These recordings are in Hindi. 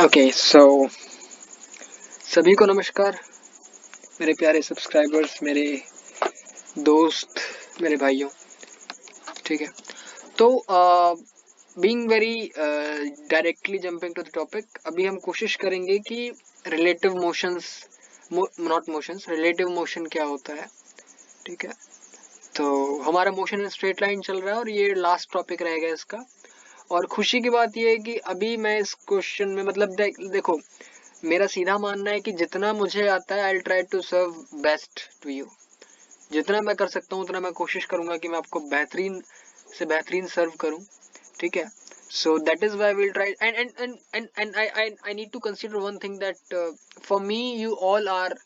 ओके सो सभी को नमस्कार, मेरे प्यारे सब्सक्राइबर्स, मेरे दोस्त, मेरे भाइयों। ठीक है, तो being very directly jumping to the topic, अभी हम कोशिश करेंगे कि relative motions, not motions, relative motion क्या होता है। ठीक है, तो हमारा मोशन इन स्ट्रेट लाइन चल रहा है और ये लास्ट टॉपिक रहेगा इसका। और खुशी की बात ये है कि अभी मैं इस क्वेश्चन में मतलब देखो, मेरा सीधा मानना है कि जितना मुझे आता है I try to serve best to you. जितना मैं कर सकता हूँ उतना मैं कोशिश करूंगा कि मैं आपको बेहतरीन से बेहतरीन सर्व करूं। ठीक है, so that is why will try and I need to consider one thing that for me you all are,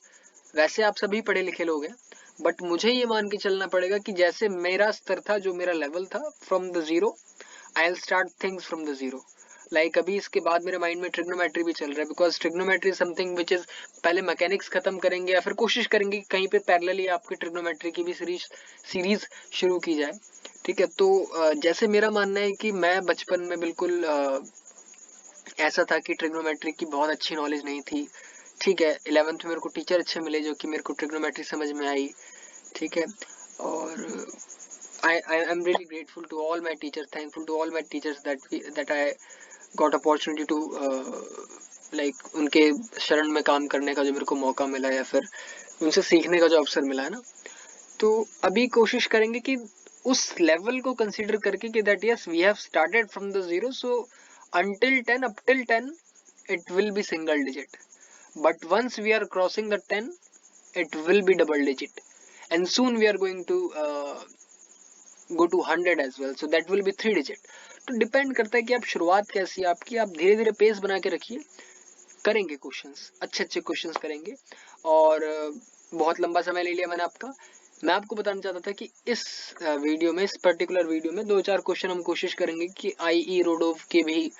वैसे आप सभी पढ़े लिखे लोग हैं, बट मुझे ये मान के चलना पड़ेगा कि जैसे मेरा स्तर था, जो मेरा लेवल था from the zero, I will start things from the zero. Like अभी इसके बाद मेरे माइंड में ट्रिग्नोमेट्री भी चल रहा है, because trigonometry something which is, पहले मैकेनिक्स खत्म करेंगे या फिर कोशिश करेंगे कि कहीं पे पैरेलली आपकी ट्रिग्नोमेट्री की भी सीरीज शुरू की जाए। ठीक है, तो जैसे मेरा मानना है कि मैं बचपन में बिल्कुल ऐसा था कि ट्रिग्नोमेट्री की बहुत अच्छी नॉलेज नहीं थी। ठीक है, 11th में मेरे को टीचर अच्छे मिले जो कि मेरे को ट्रिग्नोमेट्री समझ में आई। ठीक है, और I am really grateful to all my teachers, thankful to all my teachers that I got opportunity to like उनके शरण में काम करने का जो मेरे को मौका मिला, या फिर उनसे सीखने का जो अवसर मिला है ना। तो अभी कोशिश करेंगे कि उस लेवल को कंसीडर करके कि that yes we have started from the zero, so until 10, up till 10 it will be single digit, but once we are crossing the 10 it will be double digit, and soon we are going to go to 100 as well, so that will be 3 digit. तो डिपेंड करता है कि आप शुरुआत कैसी है आपकी, आप धीरे धीरे पेस बना के रखिए, करेंगे क्वेश्चंस, अच्छे अच्छे क्वेश्चंस करेंगे। और बहुत लंबा समय ले लिया मैंने आपका। मैं आपको बताना चाहता था कि इस वीडियो में, इस पर्टिकुलर वीडियो में 2-4 क्वेश्चन हम कोशिश करेंगे कि आई रोडोव के भी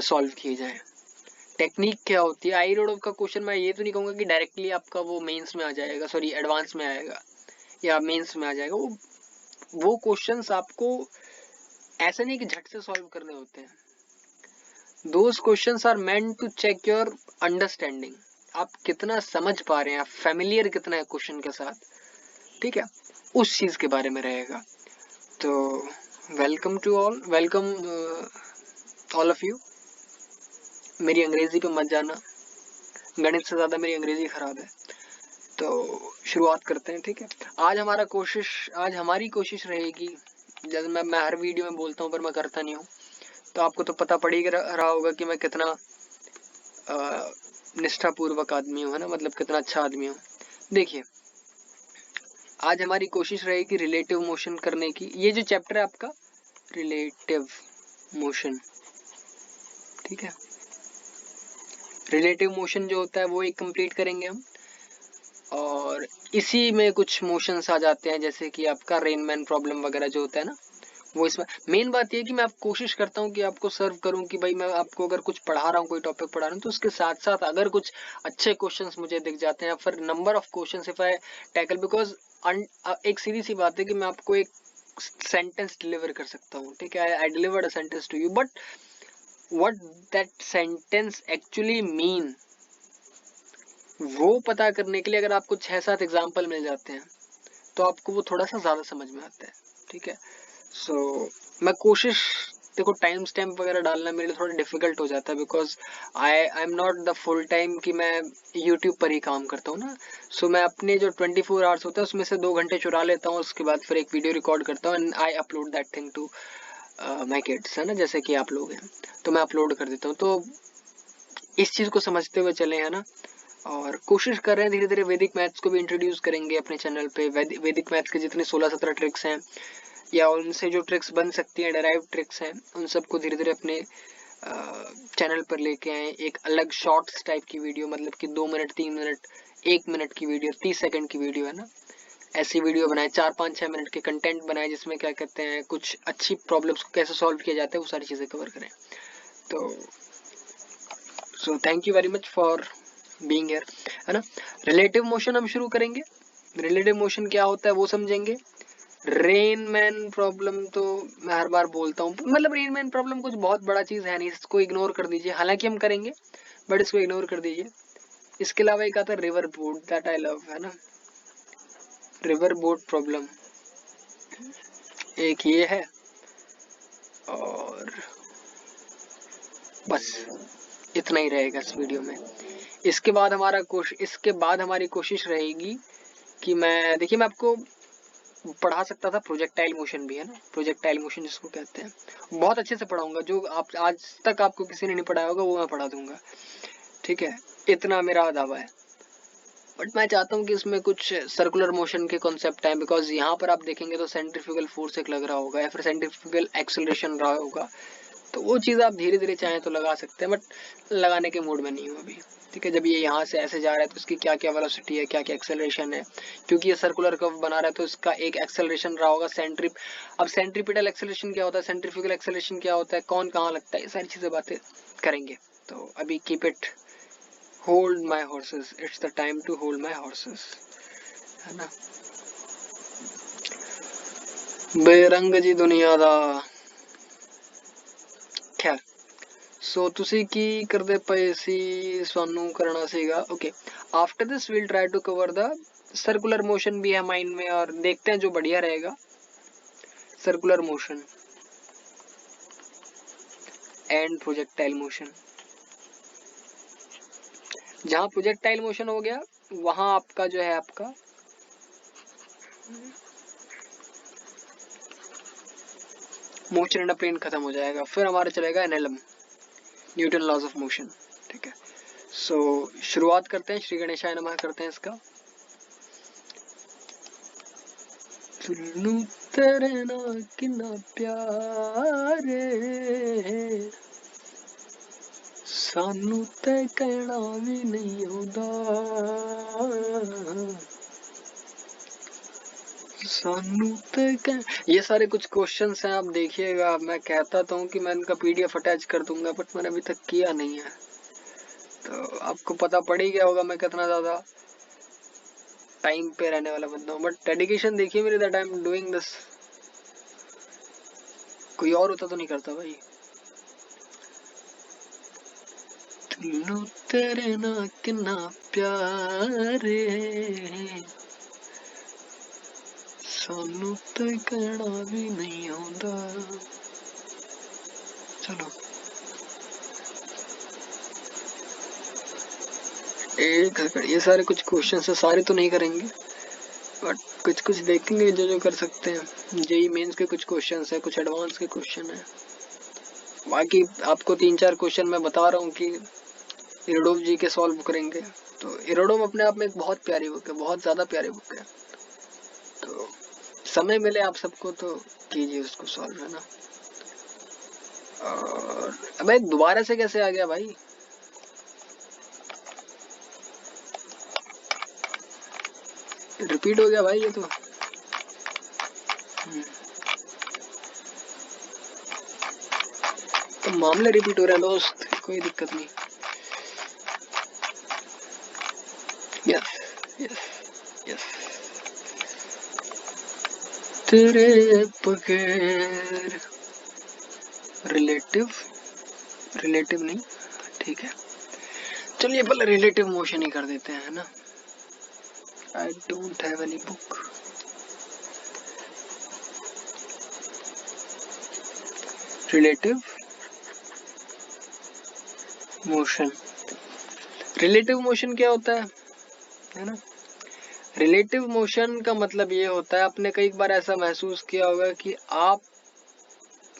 सॉल्व किए जाए। टेक्निक क्या होती है आई रोडोव का क्वेश्चन, मैं ये तो नहीं कहूंगा कि डायरेक्टली आपका वो मेंस में आ जाएगा, सॉरी एडवांस में आएगा या मेंस में आ जाएगा। वो क्वेश्चंस आपको ऐसा नहीं कि झट से सॉल्व करने होते हैं। Those questions are meant to check your understanding, आप कितना समझ पा रहे हैं, आप फेमिलियर कितना है क्वेश्चन के साथ। ठीक है, उस चीज के बारे में रहेगा। तो welcome to all, welcome all of you. मेरी अंग्रेजी पे मत जाना, गणित से ज्यादा मेरी अंग्रेजी खराब है। तो शुरुआत करते हैं। ठीक है, आज हमारी कोशिश रहेगी, जैसे मैं हर वीडियो में बोलता हूँ पर मैं करता नहीं हूँ, तो आपको तो पता पड़ ही रहा होगा कि मैं कितना निष्ठापूर्वक आदमी हूँ, है ना, मतलब कितना अच्छा आदमी हूँ। देखिए, आज हमारी कोशिश रहेगी रिलेटिव मोशन करने की। ये जो चैप्टर है आपका रिलेटिव मोशन, ठीक है, रिलेटिव मोशन जो होता है वो एक कंप्लीट करेंगे हम। और इसी में कुछ मोशंस आ जाते हैं, जैसे कि आपका रेनमैन प्रॉब्लम वगैरह जो होता है ना, वो इसमें मेन बात ये है कि मैं आप कोशिश करता हूँ कि आपको सर्व करूँ कि भाई मैं आपको अगर कुछ पढ़ा रहा हूँ, कोई टॉपिक पढ़ा रहा हूँ, तो उसके साथ साथ अगर कुछ अच्छे क्वेश्चंस मुझे दिख जाते हैं, फिर number of questions if I tackle, because एक सीधी सी बात है कि मैं आपको एक सेंटेंस डिलीवर कर सकता हूँ। ठीक है, I delivered a sentence to you, but what that sentence actually mean, वो पता करने के लिए अगर आपको 6-7 एग्जाम्पल मिल जाते हैं तो आपको वो थोड़ा सा ज्यादा समझ में आता है। ठीक है, सो मैं कोशिश, देखो टाइम स्टैम्प वगैरह डालना मेरे लिए थोड़ा डिफिकल्ट हो जाता है, because I am not the full time कि मैं यूट्यूब पर ही काम करता हूँ ना। सो मैं अपने जो 24 आवर्स होता है उसमें से 2 घंटे चुरा लेता हूँ, उसके बाद फिर एक वीडियो रिकॉर्ड करता हूँ and I upload that thing to my kids, है ना, जैसे कि आप लोग हैं, तो मैं अपलोड कर देता हूँ। तो इस चीज को समझते हुए चले, है ना। और कोशिश कर रहे हैं धीरे धीरे वैदिक मैथ्स को भी इंट्रोड्यूस करेंगे अपने चैनल पे। वैदिक मैथ्स के जितने 16-17 ट्रिक्स हैं, या उनसे जो ट्रिक्स बन सकती हैं, डेराइव ट्रिक्स हैं, उन सबको धीरे धीरे अपने चैनल पर लेके आए। एक अलग शॉर्ट्स टाइप की वीडियो, मतलब कि 2 मिनट, 3 मिनट, 1 मिनट की वीडियो, 30 सेकंड की वीडियो, है ना, ऐसी वीडियो बनाए। 4-5-6 मिनट के कंटेंट बनाए जिसमें क्या कहते हैं, कुछ अच्छी प्रॉब्लम्स को कैसे सॉल्व किया जाता है वो सारी चीजें कवर करें। तो so thank you very much for being here, है ना। रिलेटिव मोशन हम शुरू करेंगे। रिलेटिव मोशन क्या होता है वो समझेंगे। रेनमैन प्रॉब्लम तो मैं हर बार बोलता हूँ, मतलब रेनमैन प्रॉब्लम कुछ बहुत बड़ा चीज है नहीं, इसको इग्नोर कर दीजिए, हालांकि हम करेंगे, बट इसको इग्नोर कर दीजिए। इसके अलावा एक आता है river boat, that I love, है ना, रिवर बोट प्रॉब्लम, एक ये है, और बस इतना ही रहेगा इस वीडियो में। इसके बाद हमारी कोशिश रहेगी कि देखिए मैं आपको पढ़ा सकता था, प्रोजेक्टाइल मोशन भी है ना, प्रोजेक्टाइल मोशन जिसको कहते हैं, बहुत अच्छे से पढ़ाऊंगा, जो आप आज तक आपको किसी ने नहीं पढ़ाया होगा वो मैं पढ़ा दूंगा, ठीक है, इतना मेरा दावा है। बट मैं चाहता हूँ कि इसमें कुछ सर्कुलर मोशन के कॉन्सेप्ट हैं, बिकॉज यहाँ पर आप देखेंगे तो सेंट्रीफ्यूगल फोर्स एक लग रहा होगा या फिर सेंट्रीफ्यूगल एक्सेलरेशन रहा होगा, तो वो चीज़ आप धीरे धीरे चाहें तो लगा सकते हैं, बट लगाने के मूड में नहीं हूँ अभी, ठीक है। जब ये यहाँ से ऐसे जा रहा है तो इसकी क्या क्या वेलोसिटी है, क्या क्या एक्सेलरेशन है, क्योंकि ये सर्कुलर कर्व बना रहा है तो इसका एक एक्सेलरेशन रहा होगा अब सेंट्रीपिटल एक्सेलरेशन क्या होता है, सेंट्रीफ्यूगल एक्सेलरेशन क्या होता है, कौन कहाँ लगता है, ये सारी चीज़ें बातें करेंगे। तो अभी keep it, hold my horses, it's the time to hold my horses, है ना। बेरंग जी दुनिया दा, खैर सो तुसी की करदे पए सी, सानू करना सीगा, okay. After this will try to cover the circular motion भी है माइंड में, और देखते हैं जो बढ़िया रहेगा, circular motion and projectile motion. जहां प्रोजेक्टाइल मोशन हो गया वहां आपका जो है आपका मोशन इन अ प्लेन खत्म हो जाएगा, फिर हमारा चलेगा NLM, Newton laws of motion, ठीक है। सो शुरुआत करते हैं, श्री गणेशाय नमः करते हैं इसका। चुन्नू तेरे ना किन्ना प्यारे, सानू ते कहना भी नहीं आउंदा, सानू ते ये सारे कुछ क्वेश्चंस हैं, आप देखिएगा। मैं कहता तो हूँ कि मैं इनका पीडीएफ अटैच कर दूंगा, बट मैंने अभी तक किया नहीं है, तो आपको पता पड़ ही गया होगा मैं कितना ज्यादा टाइम पे रहने वाला बंदा हूँ। बट डेडिकेशन देखिए मेरी, that I am doing this, कोई और होता तो नहीं करता भाई। तुन्नू तेरे ना किन्ना प्यारे, सानू ते कहना भी नहीं आउंदा। चलो एक सेकंड, ये सारे कुछ क्वेश्चन है, सारे तो नहीं करेंगे, बट कुछ कुछ देखेंगे जो जो कर सकते हैं। जेई मेंस के कुछ क्वेश्चन है, कुछ एडवांस के क्वेश्चन है, बाकी आपको 3-4 क्वेश्चन मैं बता रहा हूँ कि इरोडोव जी के सॉल्व करेंगे। तो इरोडोव अपने आप में एक बहुत प्यारी बुक है, बहुत ज्यादा प्यारी बुक है, तो समय मिले आप सबको तो कीजिए उसको सॉल्व, है ना। और अबे दोबारा से कैसे आ गया भाई, रिपीट हो गया भाई ये तो। तो मामले रिपीट हो रहे हैं दोस्त, कोई दिक्कत नहीं। यस यस यस, तेरे बगैर, रिलेटिव, रिलेटिव नहीं, ठीक है, चलिए पहले रिलेटिव मोशन ही कर देते हैं, है ना। I don't have any book. Relative motion, relative motion क्या होता है ना। रिलेटिव मोशन का मतलब ये होता है, आपने कई बार ऐसा महसूस किया होगा कि आप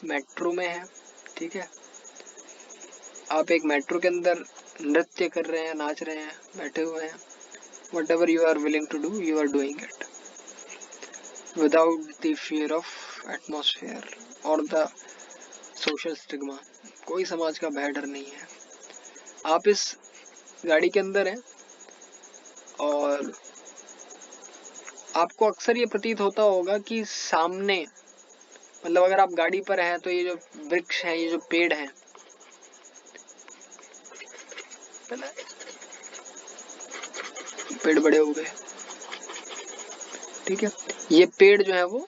मेट्रो में हैं, ठीक है, आप एक मेट्रो के अंदर नृत्य कर रहे हैं, नाच रहे हैं, बैठे हुए हैं, whatever you are willing to do you are doing it without the fear of atmosphere और द सोशल स्टिग्मा। कोई समाज का भय डर नहीं है। आप इस गाड़ी के अंदर हैं और आपको अक्सर ये प्रतीत होता होगा कि सामने, मतलब अगर आप गाड़ी पर हैं तो ये जो वृक्ष हैं, ये जो पेड़ हैं, पेड़ बड़े हो गए, ठीक है, ये पेड़ जो है वो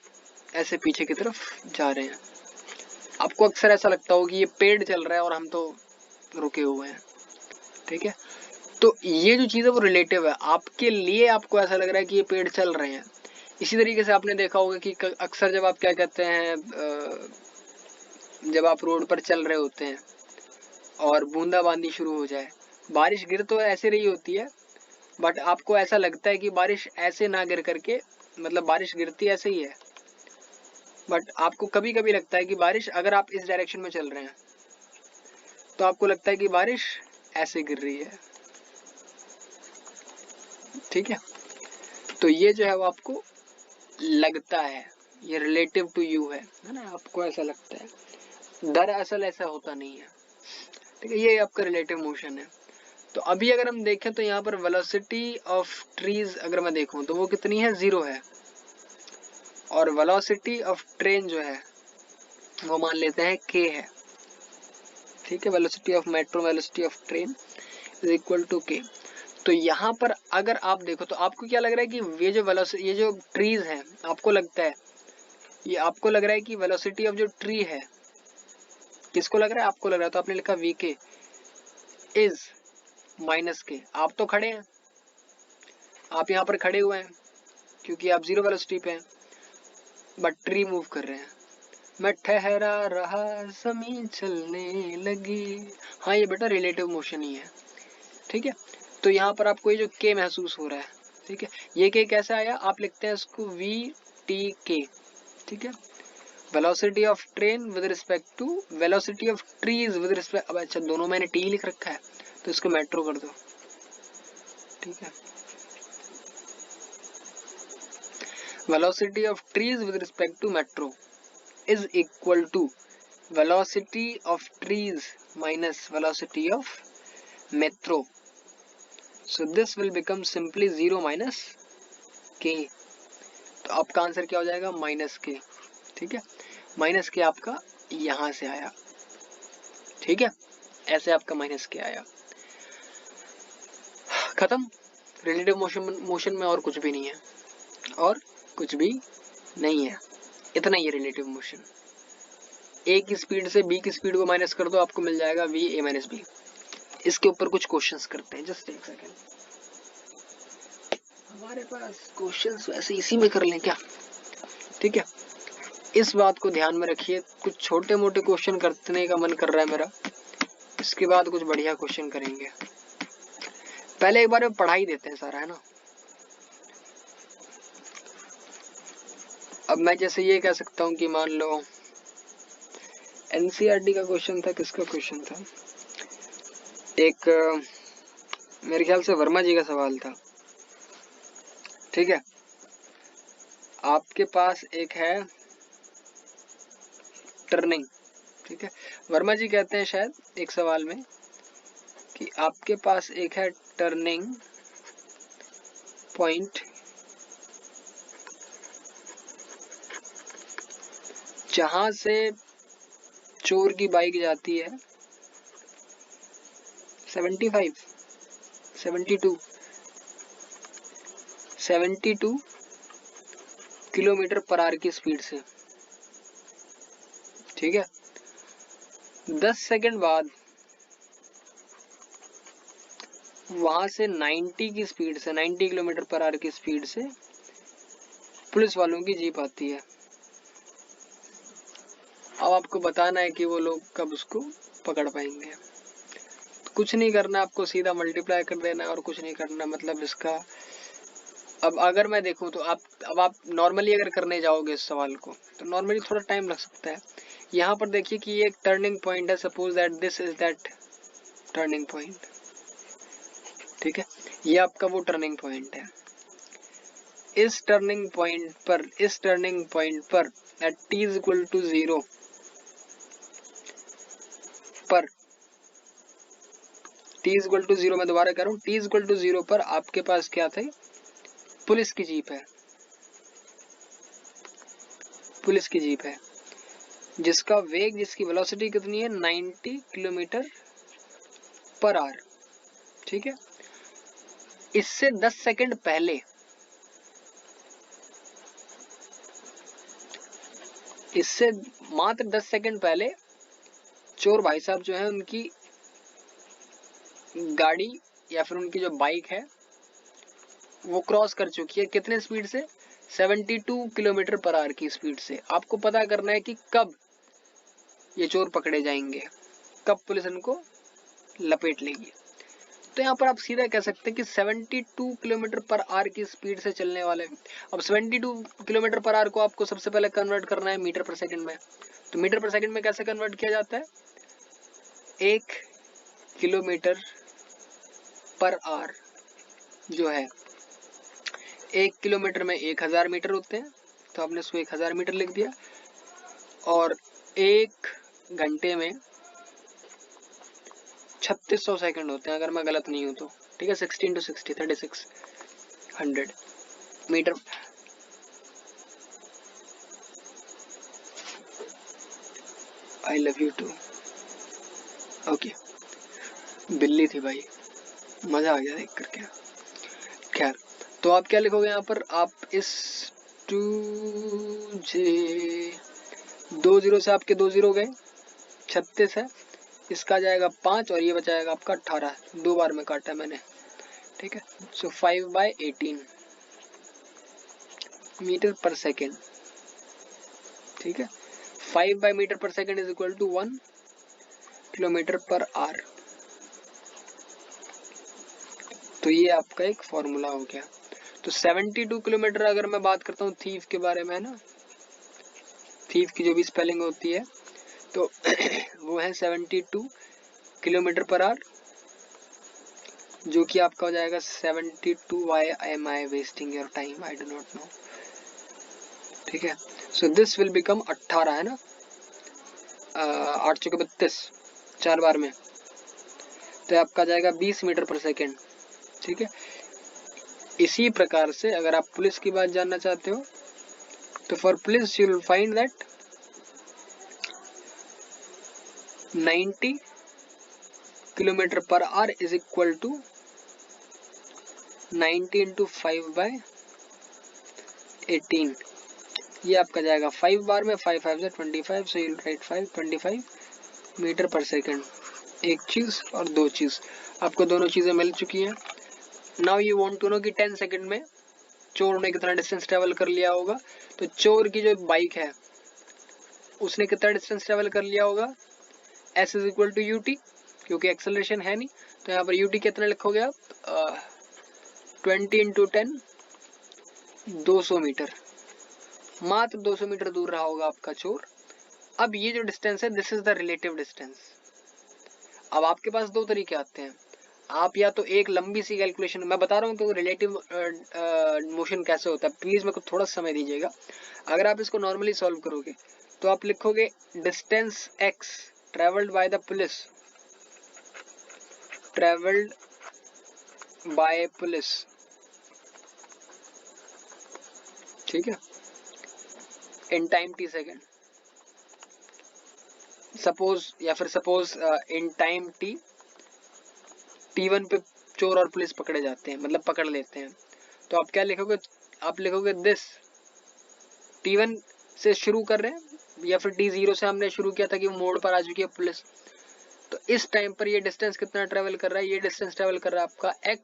ऐसे पीछे की तरफ जा रहे हैं। आपको अक्सर ऐसा लगता हो कि ये पेड़ चल रहा है और हम तो रुके हुए हैं। ठीक है, तो ये जो चीज़ है वो रिलेटिव है, आपके लिए आपको ऐसा लग रहा है कि ये पेड़ चल रहे हैं। इसी तरीके से आपने देखा होगा कि अक्सर जब आप क्या कहते हैं, जब आप रोड पर चल रहे होते हैं और बूंदाबांदी शुरू हो जाए, बारिश गिर तो ऐसे रही होती है, बट आपको ऐसा लगता है कि बारिश ऐसे ना गिर करके, मतलब बारिश गिरती ऐसे ही है, बट आपको कभी कभी लगता है कि बारिश, अगर आप इस डायरेक्शन में चल रहे हैं तो आपको लगता है कि बारिश ऐसे गिर रही है। ठीक है, तो ये जो है वो आपको लगता है, ये रिलेटिव टू यू है ना, आपको ऐसा लगता है, दरअसल ऐसा होता नहीं है। ठीक है, ये आपका रिलेटिव मोशन है। तो अभी अगर हम देखें तो यहाँ पर वेलोसिटी ऑफ ट्रीज अगर मैं देखूं तो वो कितनी है, 0 है, और वेलोसिटी ऑफ ट्रेन जो है वो मान लेते हैं k है। ठीक है, velocity of metro, velocity of train is equal to k। तो यहाँ पर अगर आप देखो तो आपको क्या लग रहा है कि ये जो ट्रीज हैं, आपको लगता है, ये आपको लग रहा है कि वेलोसिटी ऑफ जो ट्री है, किसको लग रहा है, आपको लग रहा है, तो आपने लिखा vk इज माइनस के। आप तो खड़े हैं, आप यहाँ पर खड़े हुए हैं क्योंकि आप 0 वेलोसिटी पे हैं, बट ट्री मूव कर रहे हैं। मैं ठहरा रहा, जमीन चलने लगी। हाँ, ये बेटा रिलेटिव मोशन ही है। ठीक है, तो यहाँ पर आपको ये जो के महसूस हो रहा है, ठीक है, ये के कैसे आया, आप लिखते हैं इसको वी टी के। ठीक है, velocity of train with respect to velocity of trees with respect, अब अच्छा दोनों मैंने टी लिख रखा है तो इसको मेट्रो कर दो। ठीक है, velocity of trees with respect to metro is equal to velocity of trees minus velocity of metro. So this will become simply 0 minus k. तो आपका आंसर क्या हो जाएगा, माइनस के। ठीक है, माइनस के आपका यहां से आया। ठीक है, ऐसे आपका माइनस के आया। खत्म, रिलेटिव मोशन में और कुछ भी नहीं है, और कुछ भी नहीं है, इतना ही रिलेटिव मोशन। ए की स्पीड से बी की स्पीड को माइनस कर दो, आपको मिल जाएगा वी ए माइनस बी। इसके ऊपर कुछ क्वेश्चंस करते हैं, जस्ट एक सेकेंड। हमारे पास क्वेश्चंस वैसे इसी में कर लें क्या। ठीक है, इस बात को ध्यान में रखिए, कुछ छोटे मोटे क्वेश्चन करने का मन कर रहा है मेरा, इसके बाद कुछ बढ़िया क्वेश्चन करेंगे। पहले एक बार में पढ़ाई देते हैं सारा, है ना। अब मैं जैसे ये कह सकता हूँ कि मान लो एनसीईआरटी का क्वेश्चन था, किसका क्वेश्चन था, एक मेरे ख्याल से वर्मा जी का सवाल था। ठीक है, आपके पास एक है टर्निंग। ठीक है, वर्मा जी कहते हैं शायद एक सवाल में कि आपके पास एक है टर्निंग पॉइंट जहां से चोर की बाइक जाती है 75 72 किलोमीटर पर आवर की स्पीड से। ठीक है, 10 सेकंड बाद वहां से 90 की स्पीड से, 90 किलोमीटर पर आवर की स्पीड से पुलिस वालों की जीप आती है। अब आपको बताना है कि वो लोग कब उसको पकड़ पाएंगे। कुछ नहीं करना, आपको सीधा मल्टीप्लाई कर देना और कुछ नहीं करना, मतलब इसका। अब अगर मैं देखूं तो आप नॉर्मली अगर करने जाओगे इस सवाल को तो नॉर्मली थोड़ा टाइम लग सकता है। यहाँ पर देखिए कि ये एक टर्निंग पॉइंट है, suppose that this is that turning point. ठीक है, ये आपका वो टर्निंग पॉइंट है। इस टर्निंग पॉइंट पर at t is equal to 0 पर, t इज इक्वल टू 0, मैं दोबारा कह रहा हूँ, t इज इक्वल टू 0 पर आपके पास क्या थे, पुलिस की जीप है। पुलिस की जीप है जिसका वेग, जिसकी वेलोसिटी कितनी है, 90 किलोमीटर पर आवर। ठीक है, इससे 10 सेकंड पहले, इससे मात्र 10 सेकंड पहले चोर भाई साहब जो है उनकी गाड़ी या फिर उनकी जो बाइक है वो क्रॉस कर चुकी है कितने स्पीड से, 72 किलोमीटर पर आवर की स्पीड से। आपको पता करना है कि कब ये चोर पकड़े जाएंगे, कब पुलिस इनको लपेट लेगी। तो यहाँ पर आप सीधा कह सकते हैं कि 72 किलोमीटर पर आवर की स्पीड से चलने वाले, अब 72 किलोमीटर पर आवर को आपको सबसे पहले कन्वर्ट करना है मीटर पर सेकंड में। तो मीटर पर सेकंड में कैसे कन्वर्ट किया जाता है, 1 किलोमीटर पर आवर जो है, 1 किलोमीटर में 1000 मीटर होते हैं, तो आपने उसको 1000 मीटर लिख दिया। और 1 घंटे में 3600 सेकंड होते हैं अगर मैं गलत नहीं हूं तो, ठीक है। 16 to 60 3600 metre. I love you too. Okay, बिल्ली थी भाई, मजा आ गया देख करके। खैर, तो आप क्या लिखोगे यहाँ पर, आप इस 2J 20 से आपके 20 गए, 36 है, इसका जाएगा 5 और ये बचाएगा आपका 18, 2 बार में काटा मैंने, ठीक है। सो 5/18 मीटर पर सेकेंड, ठीक है। 5/मीटर per second is equal to 1 kilometre per hour. तो ये आपका एक फॉर्मूला हो गया। तो 72 किलोमीटर अगर मैं बात करता हूँ थीफ के बारे में, है ना, थीफ की जो भी स्पेलिंग होती है तो वो है 72 किलोमीटर पर आवर, जो कि आपका हो जाएगा 72। Why am I wasting your time, I do not know, ठीक है। सो दिस विल बिकम 18, है ना, 8 चौके 32, 4 बार में, तो आपका जाएगा 20 मीटर पर सेकेंड, ठीक है। इसी प्रकार से अगर आप पुलिस की बात जानना चाहते हो तो for police you will find that 90 kilometre per hour is equal to 90 into 5/18। ये आपका जाएगा 5 बार में, 5 5 25, so you right 25 metre per second. एक चीज और दो चीज, आपको दोनों चीजें मिल चुकी हैं। Now you want to know कि 10 सेकंड में चोर ने कितना डिस्टेंस ट्रेवल कर लिया होगा। तो चोर की जो बाइक है उसने कितना डिस्टेंस ट्रेवल कर लिया होगा, S is equal to UT, क्योंकि एक्सेलरेशन है नहीं, तो यहाँ पर UT कितना लिखोगे आप, 20 इंटू 10, 200 मीटर, मात्र 200 मीटर दूर रहा होगा आपका चोर। अब ये जो डिस्टेंस है this is the relative distance. अब आपके पास दो तरीके आते हैं, आप या तो एक लंबी सी कैलकुलेशन, मैं बता रहा हूँ कि रिलेटिव मोशन कैसे होता है, प्लीज मेरे को थोड़ा समय दीजिएगा। अगर आप इसको नॉर्मली सॉल्व करोगे तो आप लिखोगे distance x travelled by the police, travelled by police, ठीक है, in time t second, suppose, या फिर सपोज इन टाइम t1 पे चोर और पुलिस पकड़े जाते हैं, मतलब पकड़ लेते हैं, तो आप क्या लिखोगे, आप लिखोगे दिस t1 से शुरू कर रहे हैं, या फिर t0 से हमने शुरू किया था कि मोड़ पर आ चुकी है पुलिस, तो इस टाइम पर ये डिस्टेंस कितना ट्रेवल कर रहा है, ये डिस्टेंस ट्रेवल कर रहा है आपका x,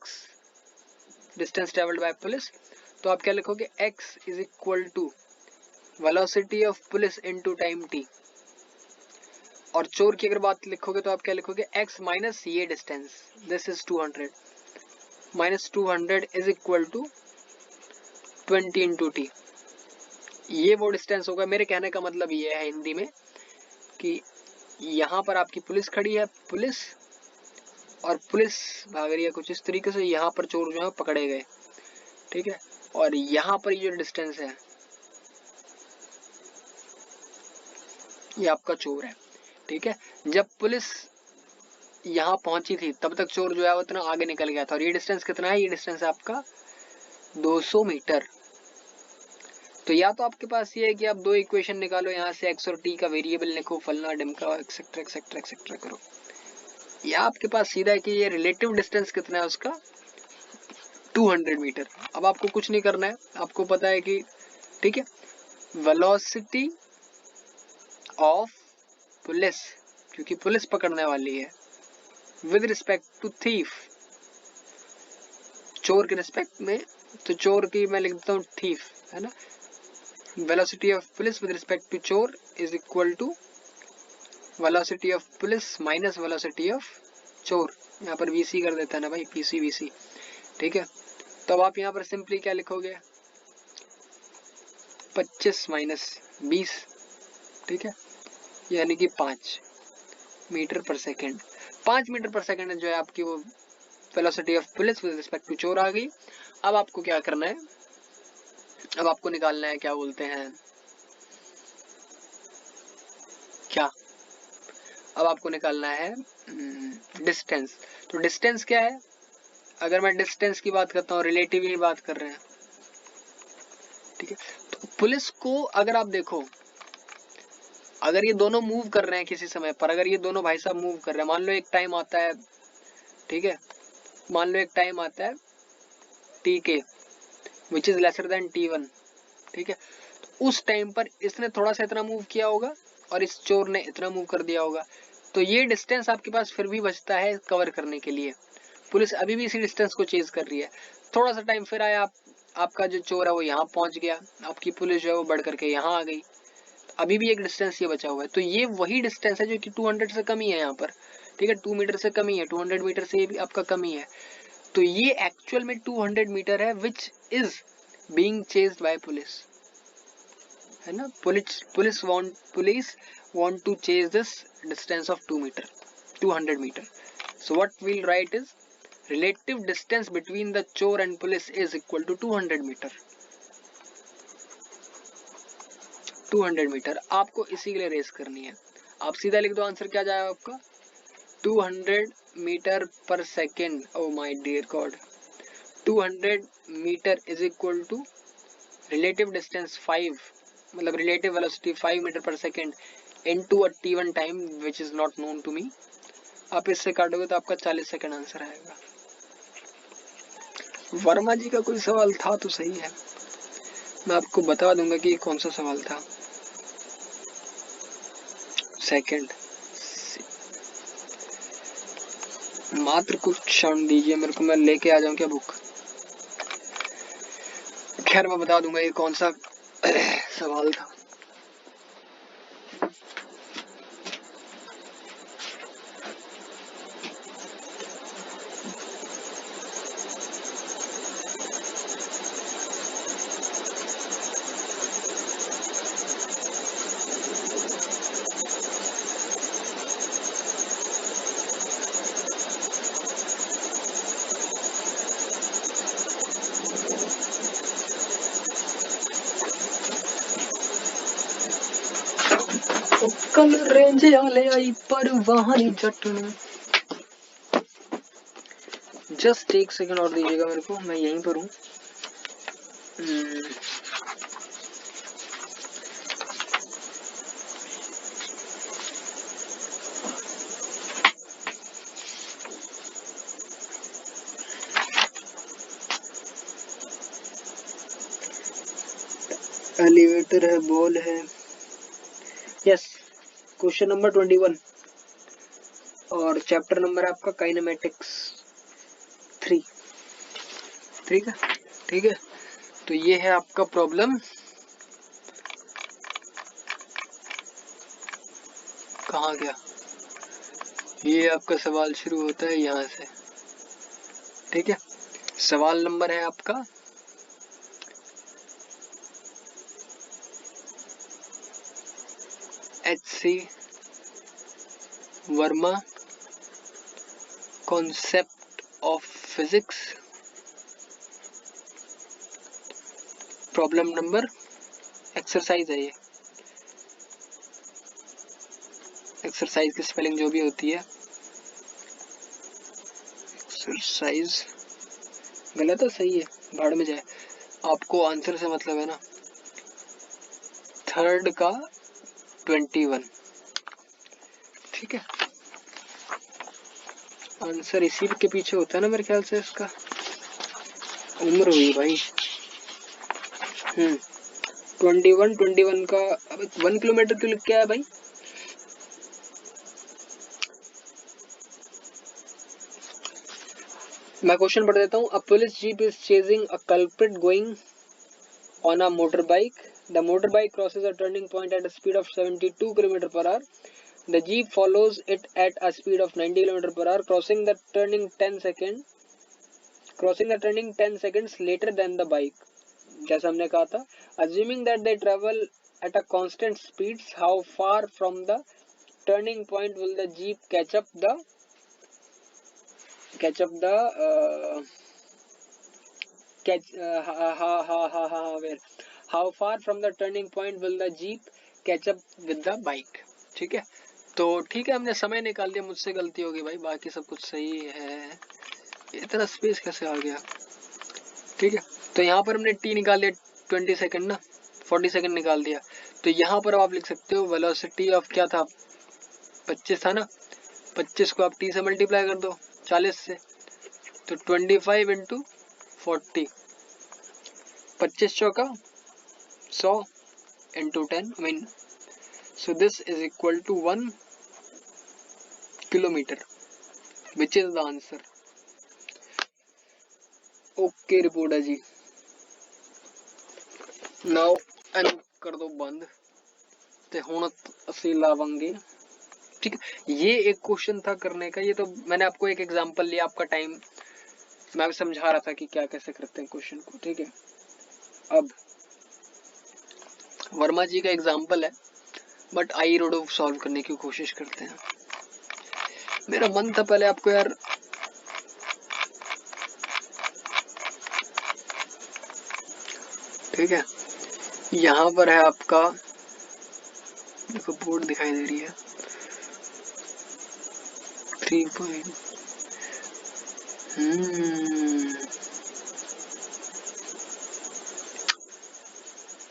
distance travelled by police. तो आप क्या लिखोगे, x is equal to velocity of police into time t, और चोर की अगर बात लिखोगे तो आप क्या लिखोगे, x माइनस ये distance, this is 200, minus 200 is equal to 20 into T. ये वो डिस्टेंस होगा। मेरे कहने का मतलब ये है हिंदी में कि यहाँ पर आपकी पुलिस खड़ी है, पुलिस, और पुलिस भाग रही है कुछ इस तरीके से, यहाँ पर चोर जो है पकड़े गए, ठीक है, और यहाँ पर ये जो डिस्टेंस है ये आपका चोर है, ठीक है। जब पुलिस यहाँ पहुंची थी तब तक चोर जो है वो इतना आगे निकल गया था, और ये डिस्टेंस कितना है, ये डिस्टेंस है आपका 200 मीटर। तो या तो आपके पास ये है कि आप दो इक्वेशन निकालो, यहाँ से x और t का वेरिएबल लिखो, फलना ढिमका एक्सेट्रा एक्सेट्रा एक्सेट्रा करो, या आपके पास सीधा है कि ये रिलेटिव डिस्टेंस कितना है उसका, 200 मीटर। अब आपको कुछ नहीं करना है, आपको पता है कि, ठीक है, वेलोसिटी ऑफ पुलिस, क्योंकि पुलिस पकड़ने वाली है, विद रिस्पेक्ट टू थीफ, चोर के रिस्पेक्ट में, तो चोर की मैं लिख देता हूँ थीफ, है ना। Velocity of police with respect to चोर is equal to velocity of police minus velocity of चोर। यहाँ पर वीसी कर देता है ना भाई, पीसी वीसी, ठीक है। तो अब आप यहाँ पर सिंपली क्या लिखोगे, 25 माइनस 20, ठीक है, यानी कि 5 metre per second. 5 metre per second जो है आपकी वो velocity of police with respect to चोर आ गई। अब आपको क्या करना है, अब आपको निकालना है क्या बोलते हैं, क्या, अब आपको निकालना है डिस्टेंस। तो डिस्टेंस क्या है, अगर मैं डिस्टेंस की बात करता हूँ, रिलेटिव ही बात कर रहे हैं, ठीक है। तो पुलिस को अगर आप देखो, अगर ये दोनों मूव कर रहे हैं किसी समय पर, अगर ये दोनों भाई साहब मूव कर रहे हैं, मान लो एक टाइम आता है, ठीक है, मान लो एक टाइम आता है टी के which is lesser than T1, ठीक है। तो उस टाइम पर इसने थोड़ा सा इतना मूव किया होगा और इस चोर ने इतना मूव कर दिया होगा, तो ये डिस्टेंस आपके पास फिर भी बचता है कवर करने के लिए। पुलिस अभी भी इसी डिस्टेंस को चेज कर रही है, थोड़ा सा टाइम फिर आया, आपका जो चोर है वो यहाँ पहुंच गया, आपकी पुलिस जो है वो बढ़ करके यहाँ आ गई, अभी भी एक डिस्टेंस ये बचा हुआ है। तो ये वही डिस्टेंस है जो कि 200 से कम ही है यहाँ पर, ठीक है, 2 मीटर से कम ही है, 200 मीटर से भी आपका कम ही है। तो ये एक्चुअल में 200 मीटर है which is being chased by police, है ना। Police want to chase this distance of 2 metre, 200 metre. So what will write is relative distance between the chore and police is equal to 200 metre. 200 metre आपको इसी के लिए रेस करनी है। आप सीधा लिख दो, आंसर क्या जाएगा आपका, 200 metre per second. Oh my dear God, 200 metre is equal to relative distance 5, मतलब relative velocity 5 metre per second into a T1 time which is not known to me. आप इससे काटोगे तो आपका 40 सेकेंड आंसर आएगा। वर्मा जी का कोई सवाल था तो सही है, मैं आपको बता दूंगा कि कौन सा सवाल था। सेकंड, मात्र कुछ क्षण दीजिए मेरे को, मैं लेके आ जाऊं क्या बुक। खैर मैं बता दूंगा ये कौन सा सवाल था। कल रेंज वाले आई पर वहां जटना। जस्ट एक सेकंड और दीजिएगा मेरे को, मैं यहीं पर हूँ। एलिवेटर है, बॉल है, यस। क्वेश्चन नंबर 21 और चैप्टर नंबर है आपका काइनेमेटिक्स 3, ठीक है, ठीक है। तो ये है आपका प्रॉब्लम, कहाँ गया, ये आपका सवाल शुरू होता है यहाँ से, ठीक है। सवाल नंबर है आपका HC Verma concept of physics, problem number, exercise है ये, एक्सरसाइज की स्पेलिंग जो भी होती है, एक्सरसाइज गलत है सही है, भाड़ में जाए, आपको आंसर से मतलब है ना। थर्ड का 21, ठीक है। आंसर इसी के पीछे होता है ना मेरे ख्याल से, इसका उम्र हुई भाई। 21 का, अब 1 किलोमीटर क्यों लिख के आया भाई, मैं क्वेश्चन पढ़ देता हूँ. अ police jeep is chasing a culprit going on a motorbike. The motorbike crosses a turning point at a speed of 72 km per hour. The jeep follows it at a speed of 90 km per hour, crossing the turning 10 seconds later than the bike. जैसा हमने कहा था. Assuming that they travel at a constant speed, how far from the turning point will the jeep catch up the how far from the turning point will the jeep catch up with the bike. ठीक है, तो ठीक है, हमने समय निकाल दिया. मुझसे गलती होगी भाई, बाकी सब कुछ सही है. इतना स्पेस कैसे आ गया? ठीक है, तो यहाँ पर हमने टी निकाल दिया 20 सेकंड ना, 40 सेकंड निकाल दिया. तो यहाँ पर आप लिख सकते हो वेलोसिटी ऑफ क्या था, 25 था ना, 25 को आप टी से मल्टीप्लाई कर दो 40 से, तो 25 इंटू 40, 25 चौका 100 into 10, I mean, so this is equal to 1 kilometer, which is the answer. Okay, reporter ji. Now and कर दो बंद ते हुन ਅਸੀਂ लावांगे. ठीक है, ये एक क्वेश्चन था करने का. ये तो मैंने आपको एक एग्जांपल लिया, आपका टाइम मैं समझा रहा था कि क्या कैसे करते हैं क्वेश्चन को. ठीक है, अब वर्मा जी का एग्जांपल है, बट आई रोडो सॉल्व करने की कोशिश करते हैं. मेरा मन था पहले आपको यार ठीक है, यहाँ पर है आपका, देखो बोर्ड दिखाई दे रही है 3 पॉइंट.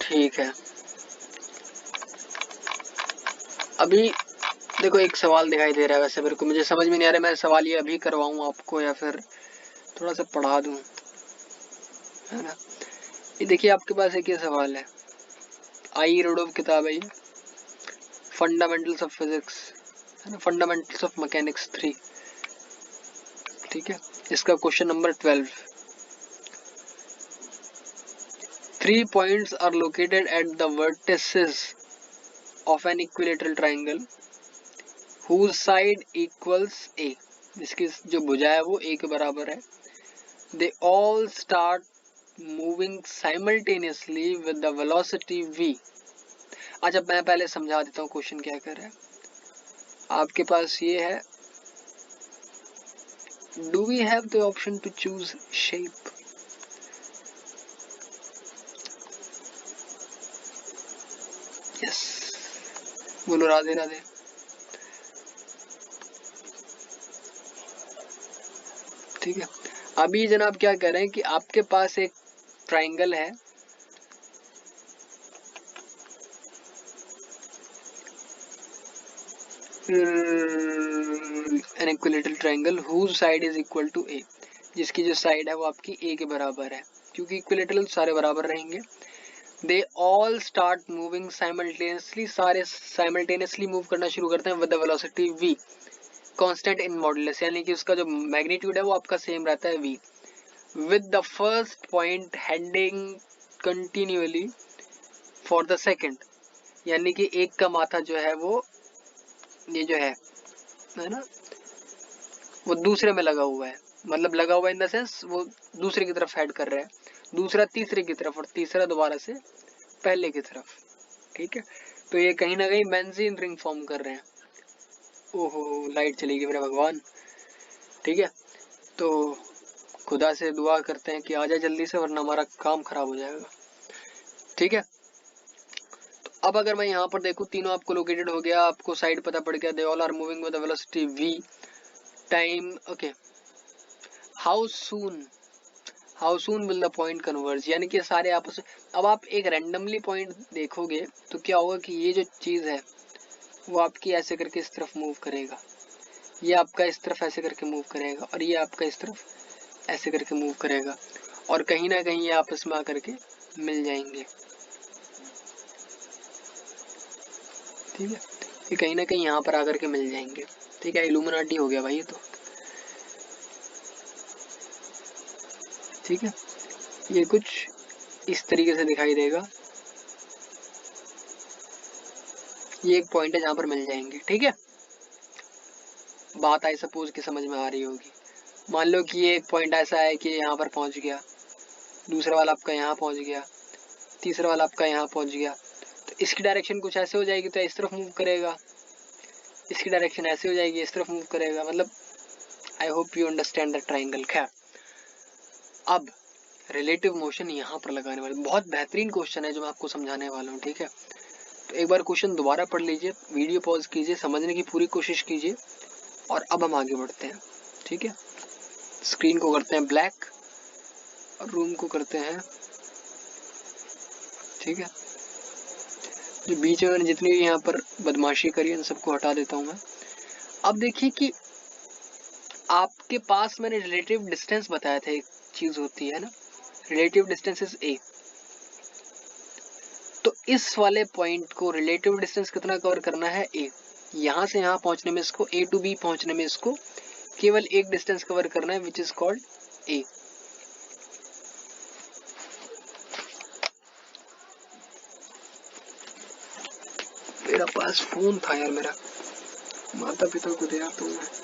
ठीक है, अभी देखो एक सवाल दिखाई दे रहा है. वैसे मेरे को मुझे समझ में नहीं आ रहा मैं सवाल ये अभी करवाऊं आपको या फिर थोड़ा सा पढ़ा दूं, है ना. ये देखिए आपके पास एक ये सवाल है, आई रोडोव किताब है ये, फंडामेंटल्स ऑफ फिजिक्स है ना, फंडामेंटल्स ऑफ मैकेनिक्स 3. ठीक है, इसका question number 12. 3 points are located at the vertices of an equilateral triangle whose side equals a. जिसकी जो भुजा है वो a के बराबर है. They all start moving simultaneously with the velocity v. अच्छा मैं पहले समझा देता हूँ क्वेश्चन क्या कर रहा है. आपके पास ये है, do we have the option to choose shape? Yes. बोलो राधे राधे. ठीक है, अभी जनाब क्या कह रहे हैं कि आपके पास एक ट्राइंगल है, an equilateral triangle whose side is equal to a. जिसकी जो साइड है वो आपकी a के बराबर है, क्योंकि इक्विलेटरल सारे बराबर रहेंगे. They all start moving simultaneously, सारे simultaneously मूव करना शुरू करते हैं with the velocity v constant in modulus, यानी कि उसका जो मैग्नीट्यूड है वो आपका सेम रहता है v, with the first point heading continually for the second, यानी कि एक का माथा जो है वो ये जो है ना वो दूसरे में लगा हुआ है, मतलब लगा हुआ इन द सेंस वो दूसरे की तरफ हेड कर रहा है, दूसरा तीसरे की तरफ और तीसरा दोबारा से पहले की तरफ. ठीक है, तो ये कहीं ना कहीं बेंजीन रिंग फॉर्म कर रहे हैं. ओहो लाइट चली गई मेरे भगवान. ठीक है, तो खुदा से दुआ करते हैं कि आ जाए जल्दी से, वरना हमारा काम खराब हो जाएगा. ठीक है, तो अब अगर मैं यहाँ पर देखूँ, तीनों आपको लोकेटेड हो गया, आपको साइड पता पड़ गया, they all are moving with the velocity v. Time okay, how soon will the point converge, यानी कि सारे आपस में. अब आप एक रैंडमली पॉइंट देखोगे तो क्या होगा कि ये जो चीज है वो आपकी ऐसे करके इस तरफ मूव करेगा, ये आपका इस तरफ ऐसे करके मूव करेगा, और ये आपका इस तरफ ऐसे करके मूव करेगा, और कहीं ना कहीं ये आपस में आकर के मिल जाएंगे. ठीक है, ये कहीं ना कहीं यहाँ पर आकर के मिल जाएंगे. ठीक है, इल्यूमिनाटी हो गया भाई ये तो. ठीक है, ये कुछ इस तरीके से दिखाई देगा, ये एक पॉइंट है जहां पर मिल जाएंगे। ठीक है, बात आई सपोज कि समझ में आ रही होगी। मान लो कि ये एक पॉइंट ऐसा है कि यहाँ पर पहुंच गया, दूसरा वाला आपका यहाँ पहुंच गया, तीसरा वाला आपका यहाँ पहुंच गया, तो इसकी डायरेक्शन कुछ ऐसे हो जाएगी तो इस तरफ मूव करेगा, इसकी डायरेक्शन ऐसे हो जाएगी इस तरफ मूव करेगा। मतलब I hope you understand the triangle. खैर, अब रिलेटिव मोशन यहाँ पर लगाने वाले बहुत बेहतरीन क्वेश्चन है जो मैं आपको समझाने वाला हूँ। ठीक है, तो एक बार क्वेश्चन दोबारा पढ़ लीजिए, वीडियो पॉज कीजिए, समझने की पूरी कोशिश कीजिए, और अब हम आगे बढ़ते हैं। ठीक है, स्क्रीन को करते हैं ब्लैक और रूम को करते हैं, ठीक है, जो बीच में मैंने जितनी भी यहाँ पर बदमाशी करी है उन सबको हटा देता हूँ मैं। अब देखिए कि आपके पास मैंने रिलेटिव डिस्टेंस बताया था, एक चीज होती है ना, रिलेटिव डिस्टेंस इज ए। तो इस वाले पॉइंट को रिलेटिव डिस्टेंस कितना कवर करना है, ए। यहां से यहां पहुंचने में इसको, ए टू बी पहुंचने में इसको केवल एक डिस्टेंस कवर करना है, विच इज कॉल्ड ए। मेरा पास फोन था यार, मेरा माता पिता को दे आता हूँ मैं।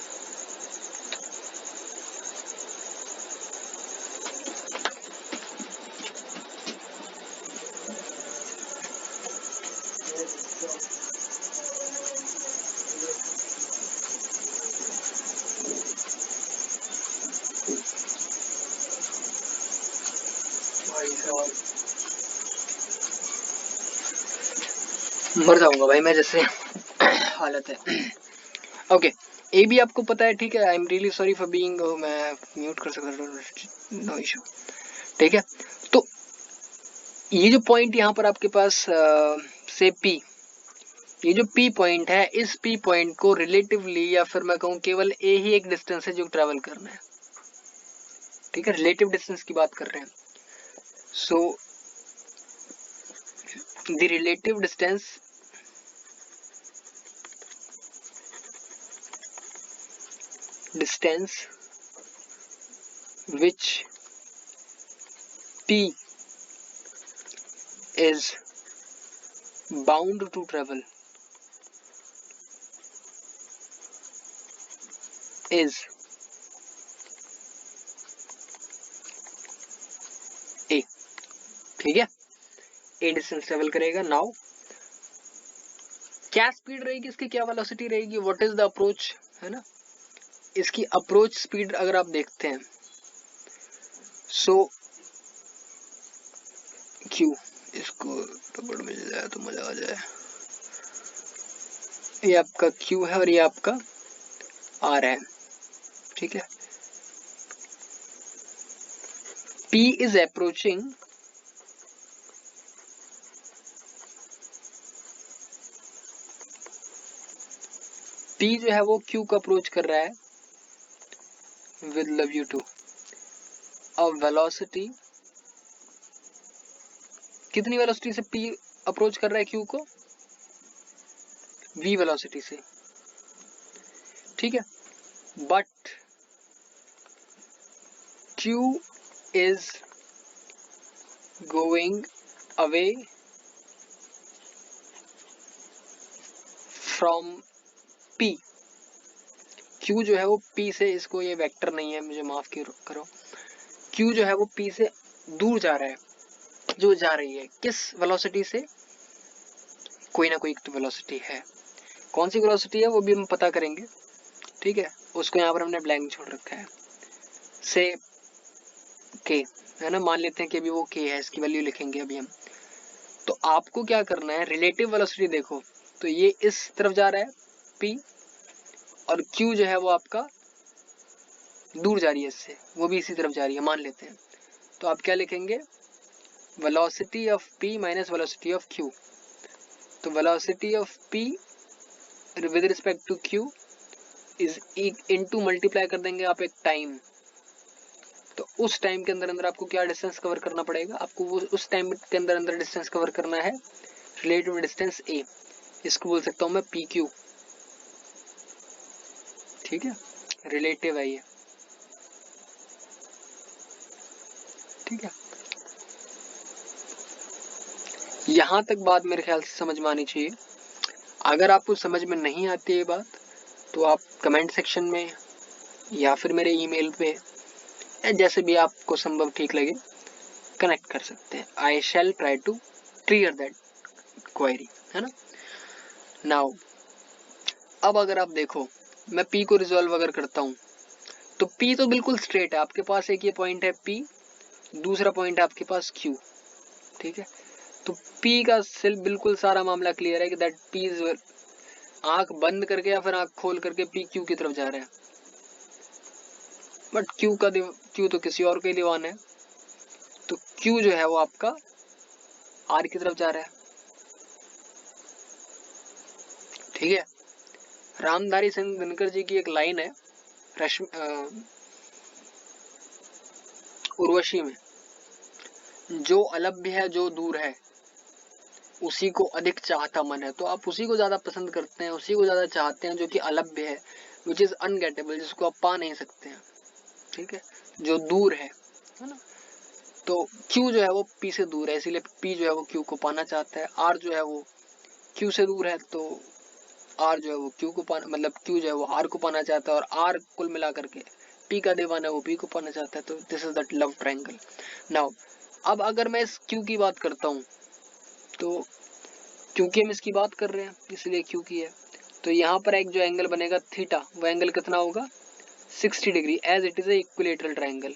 मर जाऊंगा भाई मैं, जैसे हालत है। ओके, ए भी आपको पता है। ठीक है, I am really sorry for being, मैं म्यूट कर सकता हूँ, नो इशू। ठीक है, तो ये जो पॉइंट यहाँ पर आपके पास से पी, ये जो पी पॉइंट है, इस पी पॉइंट को रिलेटिवली या फिर मैं कहूँ केवल ए ही एक डिस्टेंस है जो ट्रेवल करना है। ठीक है, रिलेटिव डिस्टेंस की बात कर रहे हैं। So the relative distance which P is bound to travel is A। ठीक है, ए डिस्टेंस ट्रेवल करेगा। नाउ क्या स्पीड रहेगी इसकी, क्या वेलोसिटी रहेगी, व्हाट इज द अप्रोच, है ना। इसकी अप्रोच स्पीड अगर आप देखते हैं, सो क्यू, इसको पकड़ मिल जाए तो मजा आ जाए। ये आपका क्यू है और ये आपका आर है। ठीक है, पी इज अप्रोचिंग पी जो है वो क्यू को अप्रोच कर रहा है with love you to a velocity. कितनी वेलोसिटी से पी अप्रोच कर रहा है क्यू को, वी वेलोसिटी से। ठीक है, but Q is going away from P. Q जो है वो पी से, इसको ये वेक्टर नहीं है, मुझे माफ करो, क्यू जो है वो पी से दूर जा रहा है। जो जा रही है किस वेलोसिटी से, कोई ना कोई तो वेलोसिटी है, कौन सी वेलोसिटी है वो भी हम पता करेंगे। ठीक है, उसको यहाँ पर हमने ब्लैंक छोड़ रखा है, से के, है ना, मान लेते हैं कि अभी वो के है, इसकी वैल्यू लिखेंगे अभी हम। तो आपको क्या करना है, रिलेटिव वेलोसिटी देखो, तो ये इस तरफ जा रहा है पी, और क्यू जो है वो आपका दूर जा रही है इससे, वो भी इसी तरफ जा रही है मान लेते हैं। तो आप क्या लिखेंगे, velocity of P minus velocity of Q. तो velocity of P with respect to Q is into multiply कर देंगे आप एक टाइम। तो उस टाइम के अंदर अंदर आपको क्या डिस्टेंस कवर करना पड़ेगा, आपको वो उस टाइम के अंदर अंदर डिस्टेंस कवर करना है, रिलेटिव डिस्टेंस ए। इसको बोल सकता हूं मैं पी क्यू। ठीक है, रिलेटिव है ये। ठीक है, यहां तक बात मेरे ख्याल से समझ में आनी चाहिए। अगर आपको समझ में नहीं आती है बात तो आप कमेंट सेक्शन में या फिर मेरे ईमेल पे या जैसे भी आपको संभव ठीक लगे कनेक्ट कर सकते हैं। I shall try to clear that query, है ना। नाउ अब अगर आप देखो मैं P को रिजॉल्व अगर करता हूं तो P तो बिल्कुल स्ट्रेट है, आपके पास एक ये पॉइंट है P, दूसरा पॉइंट है आपके पास Q, ठीक है। तो P का सिर्फ बिल्कुल सारा मामला क्लियर है कि दैट P इज, आंख बंद करके या फिर आंख खोल करके P Q की तरफ जा रहा है, बट Q तो किसी और के दीवान है, तो Q जो है वो आपका R की तरफ जा रहा है, ठीक है। रामधारी सिंह दिनकर जी की एक लाइन है उर्वशी में, जो अलभ्य है जो दूर है उसी को अधिक चाहता मन है। तो आप उसी को ज्यादा पसंद करते हैं, उसी को ज्यादा चाहते हैं जो कि अलभ्य है, विच इज अनगेटेबल, जिसको आप पा नहीं सकते हैं, ठीक है, जो दूर है ना। तो Q जो है वो P से दूर है, इसीलिए P जो है वो Q को पाना चाहता है। R जो है वो Q से दूर है, तो R जो है वो Q को पाना, मतलब Q जो है वो R को पाना चाहता है, और R कुल मिला करके P का दीवाना है वो P को पाना चाहता है। तो this is that love triangle. Now अब अगर मैं इस Q की बात करता हूँ तो क्योंकि हम इसकी बात कर रहे हैं इसलिए Q की है, तो यहाँ पर एक जो एंगल बनेगा थीटा, वो एंगल कितना होगा 60 degree, as it is a equilateral triangle.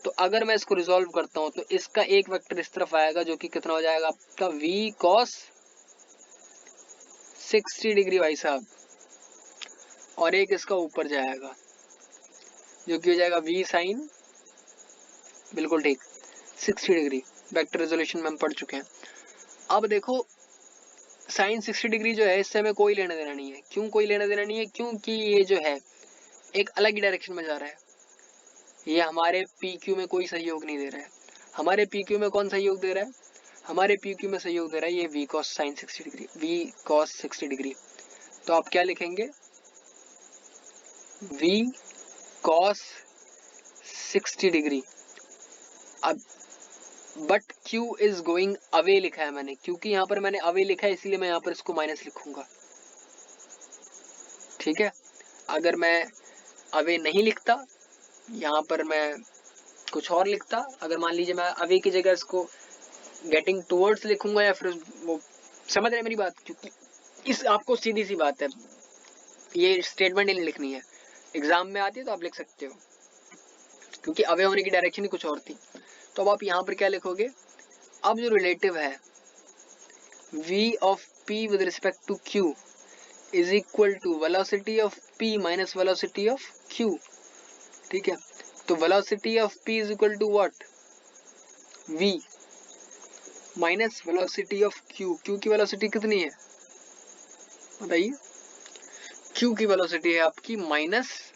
तो अगर मैं इसको रिजॉल्व करता हूँ तो इसका एक वेक्टर इस तरफ आएगा जो कि कितना हो जाएगा आपका V cos 60 डिग्री भाई साहब, और एक इसका ऊपर जाएगा जो कि हो जाएगा V sin, बिल्कुल ठीक 60 डिग्री। वेक्टर रेजोल्यूशन में हम पढ़ चुके हैं। अब देखो साइन 60 डिग्री जो है इससे हमें कोई लेना देना नहीं है। क्यों कोई लेना देना नहीं है? क्योंकि ये जो है एक अलग ही डायरेक्शन में जा रहा है, ये हमारे PQ में कोई सहयोग नहीं दे रहा है। हमारे PQ में कौन सहयोग दे रहा है? हमारे PQ में सहयोग दे रहा है ये V cos sin 60 degree, V cos 60 degree. तो आप क्या लिखेंगे? V cos 60 degree. अब but Q is going away लिखा है मैंने, क्योंकि यहाँ पर मैंने अवे लिखा है इसलिए मैं यहाँ पर इसको माइनस लिखूंगा, ठीक है। अगर मैं अवे नहीं लिखता, यहाँ पर मैं कुछ और लिखता, अगर मान लीजिए मैं अवे की जगह इसको गेटिंग टुवर्ड्स लिखूंगा या फिर वो, समझ रहे मेरी बात? क्योंकि इस आपको सीधी सी बात है, ये स्टेटमेंट नहीं लिखनी है, एग्जाम में आती है तो आप लिख सकते हो, क्योंकि अवे होने की डायरेक्शन ही कुछ और थी। तो अब आप यहाँ पर क्या लिखोगे? अब जो रिलेटिव है v of p with respect to q is equal to velocity of p minus velocity of q, ठीक है। तो velocity of p is equal to what? v minus velocity of q। q की वेलोसिटी कितनी है बताइए? q की वेलोसिटी है आपकी माइनस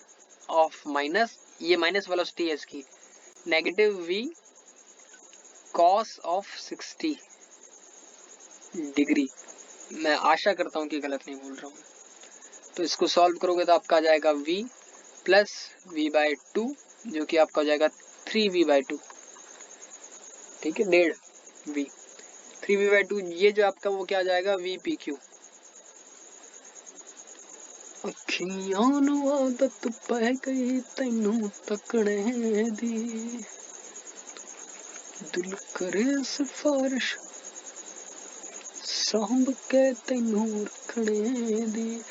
ऑफ माइनस, ये माइनस वेलोसिटी है इसकी, negative v cos of 60 degree. मैं आशा करता हूँ कि गलत नहीं बोल रहा हूँ। तो इसको सॉल्व करोगे तो आपका आ जाएगा v प्लस v बाई 2, जो कि आपका हो जाएगा 3v बाई 2, ठीक है, 1.5 v, 3v बाई 2, ये जो आपका वो क्या आ जाएगा v पी क्यू। अखियां नू आदत पै गई तैनू तकने दी, दिल करे सिफारिश सांभ के तैनू रखने दी।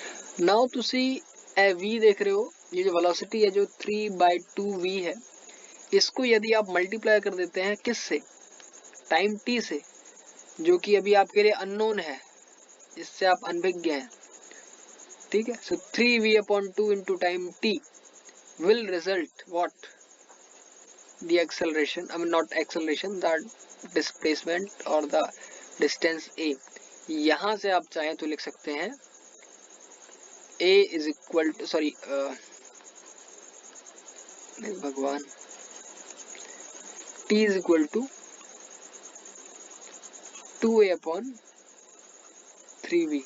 नाउ तुसी ए v देख रहे हो, ये जो वेलोसिटी है जो 3/2v है, इसको यदि आप मल्टीप्लाई कर देते हैं किससे? टाइम t से, जो कि अभी आपके लिए अननोन है, इससे आप अनभिज्ञ हैं, ठीक है। सो 3v/2 into time t will result what? The acceleration, I mean not acceleration, the displacement or the distance a। यहां से आप चाहें तो लिख सकते हैं a is equal to, sorry भगवान, t is equal to 2a/3v,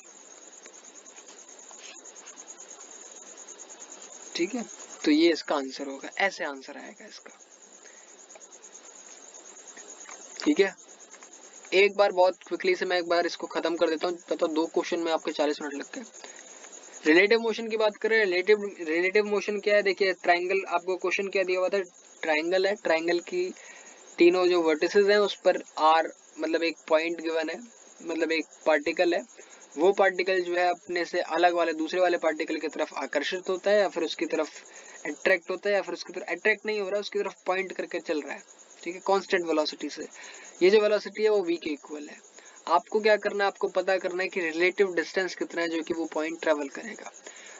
ठीक है। तो ये इसका आंसर होगा, ऐसे आंसर आएगा इसका। ठीक है, एक बार बहुत क्विकली से मैं एक बार इसको खत्म कर देता हूँ, पता 2 क्वेश्चन में आपके 40 मिनट लग गए। रिलेटिव मोशन की बात करें, रिलेटिव मोशन क्या है, देखिए ट्राइंगल, आपको क्वेश्चन क्या दिया हुआ था, ट्राइंगल है, ट्राइंगल की तीनों जो वर्टिसेस हैं उस पर आर मतलब एक पॉइंट गिवन है, मतलब एक पार्टिकल है, वो पार्टिकल जो है अपने से अलग वाले दूसरे वाले पार्टिकल की तरफ आकर्षित होता है या फिर उसकी तरफ अट्रैक्ट होता है या फिर उसकी तरफ अट्रैक्ट नहीं हो रहा है, उसकी तरफ पॉइंट करके चल रहा है, ठीक है, कांस्टेंट वेलोसिटी से। ये जो वेलोसिटी है वो v के इक्वल है। आपको क्या करना है, आपको पता करना है कि रिलेटिव डिस्टेंस कितना है जो कि वो पॉइंट ट्रेवल करेगा।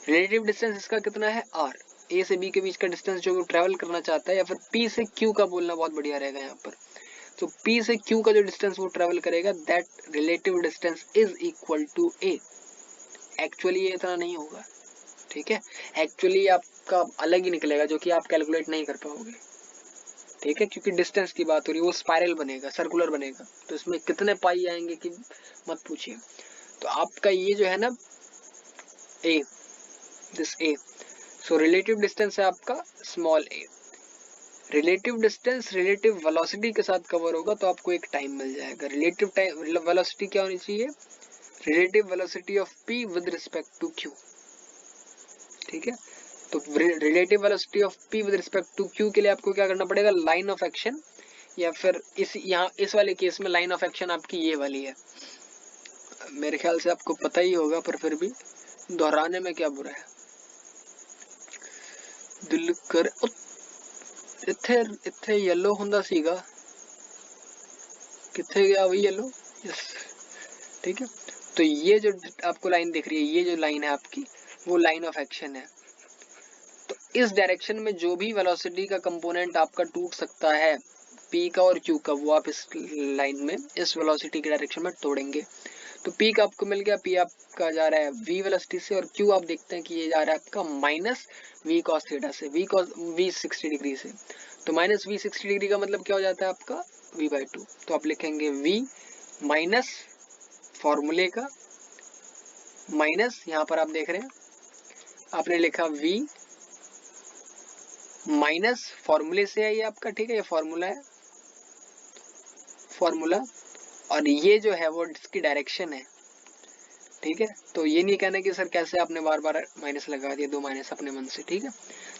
रिलेटिव डिस्टेंस इसका कितना है r, a से b के बीच का डिस्टेंस जो वो ट्रेवल करना चाहता है, या फिर p से q का बोलना बहुत बढ़िया रहेगा यहाँ पर। तो p से q का जो डिस्टेंस वो ट्रेवल करेगा, that relative distance is equal to a। Actually ये इतना नहीं होगा, ठीक है, एक्चुअली आपका अलग ही निकलेगा जो कि आप कैलकुलेट नहीं कर पाओगे, ठीक है, क्योंकि डिस्टेंस की बात हो रही है, वो स्पाइरल बनेगा, सर्कुलर बनेगा, तो इसमें कितने पाई आएंगे कि मत पूछिए। तो आपका ये जो है ना a, this a, so relative distance है आपका small a। Relative distance relative velocity के साथ कवर होगा तो आपको एक टाइम मिल जाएगा। रिलेटिव टाइम वेलोसिटी क्या होनी चाहिए, relative velocity of p with respect to q, ठीक है। तो relative velocity of p with respect to q के लिए आपको क्या करना पड़ेगा, लाइन ऑफ एक्शन, या फिर यहाँ इस वाले केस में लाइन ऑफ एक्शन आपकी ये वाली है, मेरे ख्याल से आपको पता ही होगा पर फिर भी दोहराने में क्या बुरा है। दिल कर इत्थे इत्थे येलो हुंदा सीगा, किथे गया वही येलो, यस, ठीक है। तो ये जो आपको लाइन दिख रही है, ये जो लाइन है आपकी, वो लाइन ऑफ एक्शन है। तो इस डायरेक्शन में जो भी वेलोसिटी का कंपोनेंट आपका टूट सकता है, p का और q का, वो आप इस लाइन में इस वेलोसिटी के डायरेक्शन में तोड़ेंगे। तो p का आपको मिल गया, p आपका जा रहा है v वेलोसिटी से, और q आप देखते हैं कि ये जा रहा है आपका माइनस v cos थीटा से, v 60 डिग्री से। तो माइनस v 60 डिग्री का मतलब क्या हो जाता है आपका v/2। तो आप लिखेंगे v माइनस फॉर्मूले का माइनस, यहाँ पर आप देख रहे हैं आपने लिखा v माइनस फॉर्मूले से है ये आपका, ठीक है, ये फॉर्मूला है, फॉर्मूला, और ये जो है वो इसकी डायरेक्शन है, ठीक है। तो ये नहीं कहना कि सर कैसे आपने बार बार माइनस लगा दिया, 2 माइनस अपने मन से, ठीक है।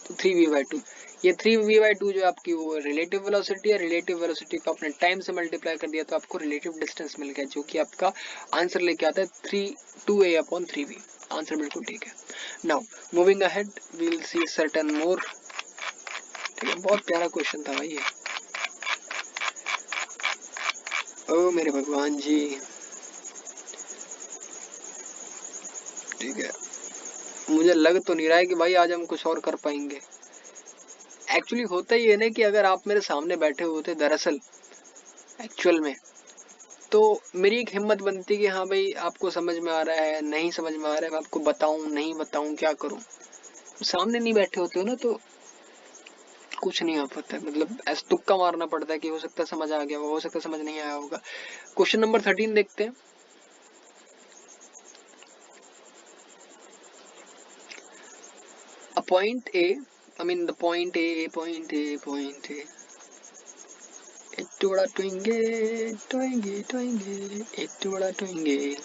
तो 3v/2, ये 3v/2 जो आपकी वो रिलेटिव वेलोसिटी है, रिलेटिव वेलोसिटी को आपने टाइम से मल्टीप्लाई कर दिया तो आपको रिलेटिव डिस्टेंस मिल गया, जो कि आपका आंसर लेके आता है 2a/3v। आंसर बिल्कुल ठीक है। Now moving ahead we will see certain more, ठीक है, बहुत प्यारा क्वेश्चन था भाई ये, ओ मेरे भगवान जी, ठीक है। मुझे लग तो नहीं रहा है कि भाई आज हम कुछ और कर पाएंगे। एक्चुअली होता ही है ना कि अगर आप मेरे सामने बैठे होते दरअसल एक्चुअल में, तो मेरी एक हिम्मत बनती कि हाँ भाई आपको समझ में आ रहा है, नहीं समझ में आ रहा है, मैं आपको बताऊं नहीं बताऊं क्या करूं। सामने नहीं बैठे होते हो ना तो कुछ नहीं आ पाता है, मतलब ऐसा तुक्का मारना पड़ता है कि हो सकता है समझ आ गया, हो सकता है समझ नहीं आया होगा। क्वेश्चन नंबर 13 देखते हैं। A point A, I mean the point A, एक बड़ा टोएंगे टोएंगे टोएंगे, एक बड़ा टोएंगे,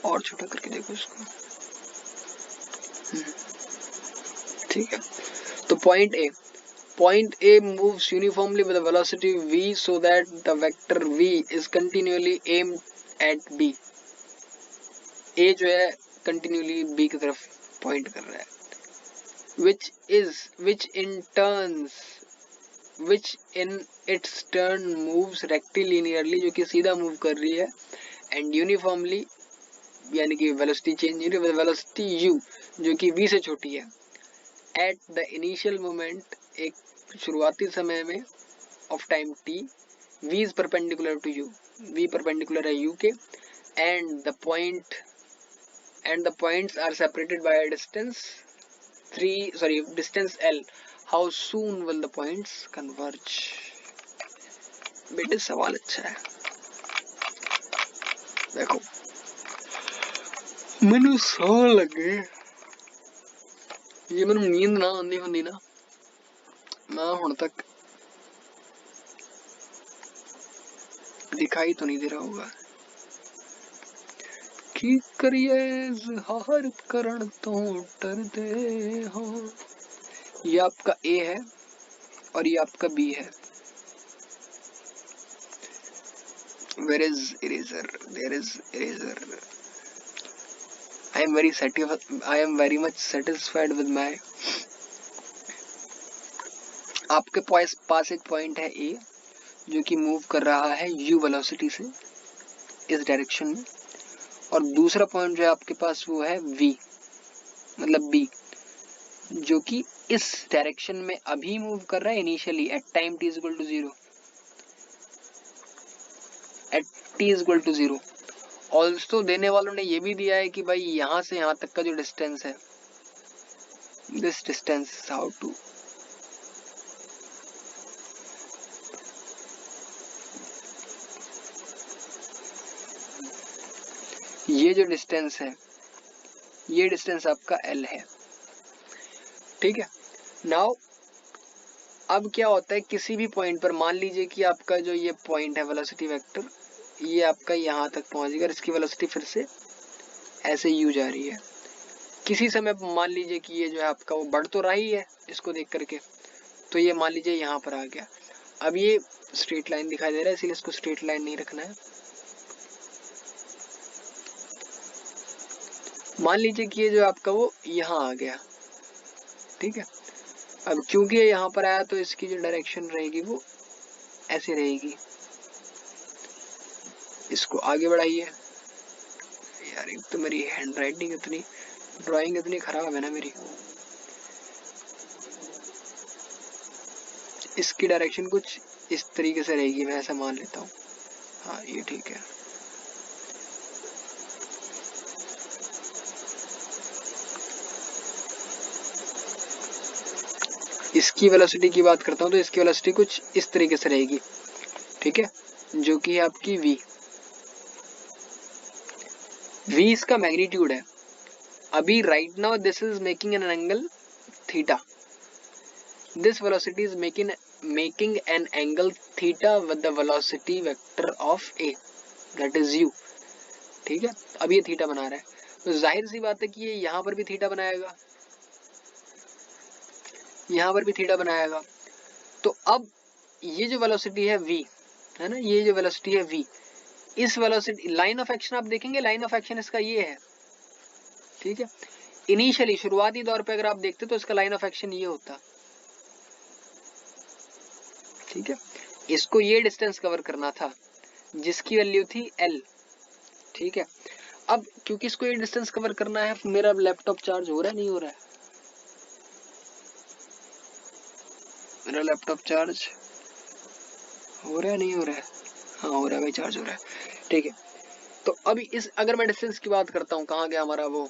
और छोटा करके देखो इसको, ठीक है। तो point A moves uniformly with a velocity v so that the vector v is continually aimed at B। A जो है continually B की तरफ पॉइंट कर रहा है, which in its turn moves rectilinearly, जो कि सीधा मूव कर रही है, and uniformly यानी कि वेलोसिटी चेंज नहीं रही, वेलोसिटी u जो कि v से छोटी है, at the initial moment एक शुरुआती समय में of time t, v is perpendicular to u, v perpendicular है u के, and the points are separated by a distance distance l, how soon will the points converge। बेटे सवाल अच्छा है, देखो मैनू सौ लगे, ये मैनू नींद ना आंदी हुंदी ना, मैं हुण तक दिखाई तो नहीं दे रहा होगा। की करिए इज़हार करण तो डरदे हो। ये आपका ए है और ये आपका बी है। Where is eraser? There is eraser. I am very much satisfied with my. आपके पास एक पॉइंट है ए जो कि मूव कर रहा है u वेलोसिटी से इस डायरेक्शन में, और दूसरा पॉइंट जो है आपके पास वो है v मतलब b जो कि इस डायरेक्शन में अभी मूव कर रहा है initially at time t equal to 0 at t equal to 0। Also देने वालों ने ये भी दिया है कि भाई यहाँ से यहाँ तक का जो डिस्टेंस है, दिस डिस्टेंस हाउ टू, ये जो डिस्टेंस है ये डिस्टेंस आपका l है। ठीक है। नाउ अब क्या होता है, किसी भी पॉइंट पर मान लीजिए कि आपका जो ये पॉइंट है वेलोसिटी वेक्टर, ये आपका यहाँ तक पहुंच गया, इसकी वेलोसिटी फिर से ऐसे यू जा रही है। किसी समय मान लीजिए कि ये जो है आपका वो बढ़ तो रहा ही है इसको देख करके, तो ये मान लीजिए यहाँ पर आ गया। अब ये स्ट्रेट लाइन दिखाई दे रहा है, इसीलिए इसको स्ट्रेट लाइन नहीं रखना है। मान लीजिए कि ये जो आपका वो यहाँ आ गया। ठीक है। अब क्योंकि ये यहाँ पर आया तो इसकी जो डायरेक्शन रहेगी वो ऐसे रहेगी। इसको आगे बढ़ाइए। यार एक तो मेरी हैंड राइटिंग इतनी, ड्राइंग इतनी खराब है ना मेरी। इसकी डायरेक्शन कुछ इस तरीके से रहेगी, मैं ऐसा मान लेता हूँ। हाँ ये ठीक है। इसकी वेलोसिटी की बात करता हूँ तो इसकी वेलोसिटी कुछ इस तरीके से रहेगी। ठीक है, जो कि आपकी v इसका मैग्नीट्यूड है। अभी right now this is making an angle theta, this velocity is making an angle theta with the velocity vector of a that is u। ठीक है, अब ये थीटा बना रहा है तो जाहिर सी बात है कि ये यहाँ पर भी थीटा बनाएगा, यहाँ पर भी थीटा बनाएगा। तो अब ये जो वेलोसिटी है v है ना, ये जो वेलोसिटी है v, इस वेलोसिटी लाइन ऑफ एक्शन आप देखेंगे, लाइन ऑफ एक्शन इसका ये है। ठीक है, इनिशियली शुरुआती दौर पे अगर आप देखते तो इसका लाइन ऑफ एक्शन ये होता। ठीक है, इसको ये डिस्टेंस कवर करना था जिसकी वैल्यू थी l। ठीक है, अब क्योंकि इसको ये डिस्टेंस कवर करना है, मेरा लैपटॉप चार्ज हो रहा है नहीं हो रहा है? मेरा लैपटॉप चार्ज हो रहा है नहीं हो रहा है? हाँ हो रहा है भाई, चार्ज हो रहा है। ठीक है, तो अभी इस अगर मैं डिस्टेंस की बात करता हूँ, कहाँ गया हमारा वो।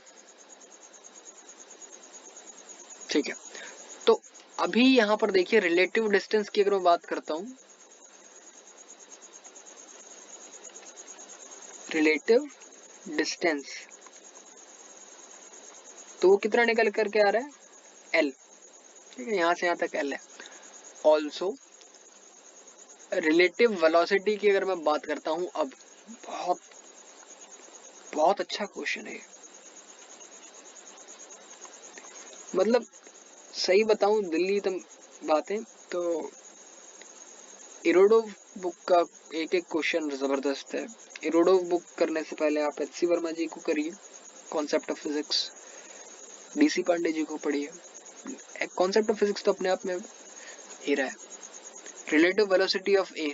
ठीक है, तो अभी यहाँ पर देखिए रिलेटिव डिस्टेंस की अगर मैं बात करता हूँ, रिलेटिव डिस्टेंस, तो वो कितना निकल करके आ रहा है l। ठीक है, यहाँ से यहाँ तक l है। ऑल्सो रिलेटिव वेलोसिटी की अगर मैं बात करता हूँ, अब बहुत बहुत अच्छा क्वेश्चन है। मतलब सही बताऊं दिल्ली तम बातें तो इरोडोव बुक का एक एक क्वेश्चन जबरदस्त है। इरोडोव बुक करने से पहले आप एच.सी. वर्मा जी को करिए, concept of physics, D C. Pandey ji को पढ़िए। कॉन्सेप्ट ऑफ फिजिक्स तो अपने आप में हीरा है। Relative velocity of a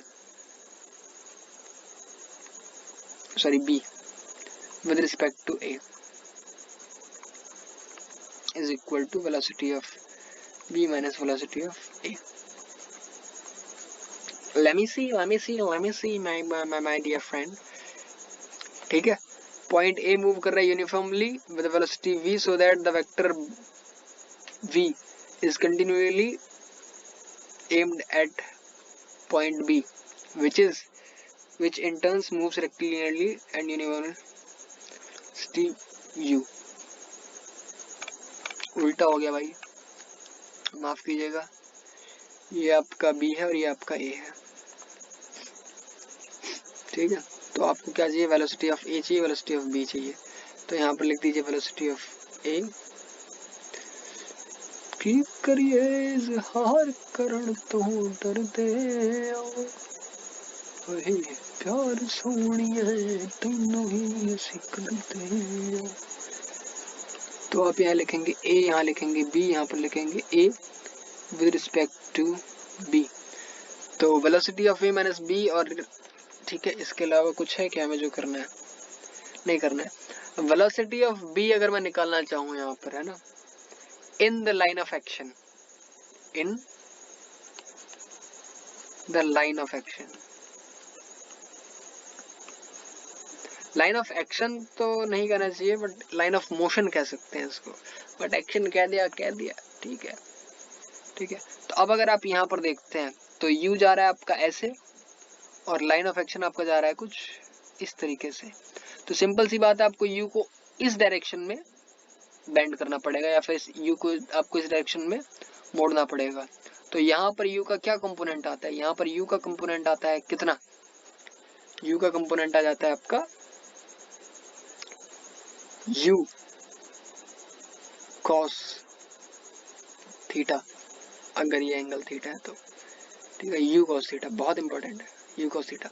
sorry b with respect to a is equal to velocity of b minus velocity of a. Let me see my dear friend. ठीक है, पॉइंट ए मूव कर रहा है uniformly with velocity v so that the vector v is continually aimed at point b which in turn moves rectilinearly and uniformly u। उल्टा हो गया भाई, माफ कीजिएगा। ये आपका b है और ये आपका a है। ठीक है। तो आपको क्या चाहिए, वेलोसिटी ऑफ ए चाहिए, वेलोसिटी ऑफ बी चाहिए। तो यहाँ पर लिख दीजिए वेलोसिटी ऑफ ए की करिए इजहार करण तो डरदे वही प्यार सोनिए तीनों ही करते। तो आप यहाँ लिखेंगे ए, यहाँ लिखेंगे बी, यहाँ पर लिखेंगे A with respect to B. तो velocity of A minus B, और ठीक है, इसके अलावा कुछ है क्या हमें जो करना है, नहीं करना है। वेलोसिटी ऑफ बी अगर मैं निकालना चाहूँ यहाँ पर, है ना, in the line of action, in the line of action, line of action तो नहीं कहना चाहिए, बट लाइन ऑफ मोशन कह सकते हैं इसको, बट एक्शन कह दिया, ठीक है, ठीक है। तो अब अगर आप यहाँ पर देखते हैं तो यू जा रहा है आपका ऐसे, और लाइन ऑफ एक्शन आपका जा रहा है कुछ इस तरीके से। तो सिंपल सी बात है, आपको यू को इस डायरेक्शन में बेंड करना पड़ेगा, या फिर यू को आपको इस डायरेक्शन में मोड़ना पड़ेगा। तो यहाँ पर यू का क्या कंपोनेंट आता है, यहाँ पर यू का कंपोनेंट आता है कितना, यू का कंपोनेंट आ जाता है आपका यू कॉस थीटा, अगर ये एंगल थीटा है तो, ठीक है, यू कॉस थीटा बहुत इंपॉर्टेंट है, यू कॉस थीटा।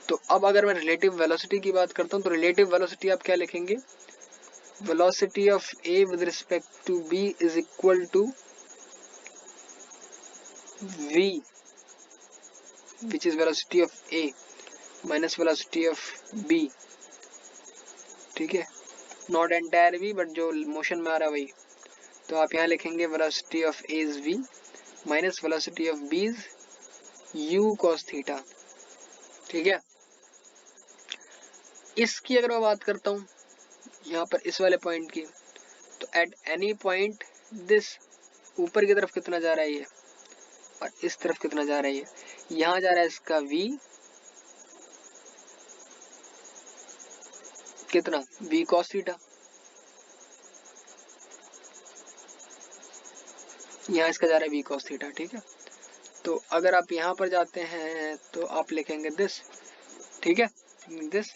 तो अब अगर मैं रिलेटिव वेलोसिटी की बात करता हूँ, तो रिलेटिव वेलोसिटी आप क्या लिखेंगे, velocity of a with respect to b is equal to v which is velocity of a minus velocity of b, ठीक है, नॉट एंटायर v बट जो मोशन में आ रहा है वही। तो आप यहाँ लिखेंगे velocity of a is v minus velocity of b is u cos theta, ठीक है। इसकी अगर मैं बात करता हूँ यहाँ पर इस वाले पॉइंट की, तो एट एनी पॉइंट दिस, ऊपर की तरफ कितना जा रहा है ये, और इस तरफ कितना जा रहा है ये, यहाँ जा रहा है इसका v, कितना v cos थीटा, यहाँ इसका जा रहा है v cos थीटा, ठीक है। तो अगर आप यहाँ पर जाते हैं तो आप लिखेंगे दिस, ठीक है, दिस,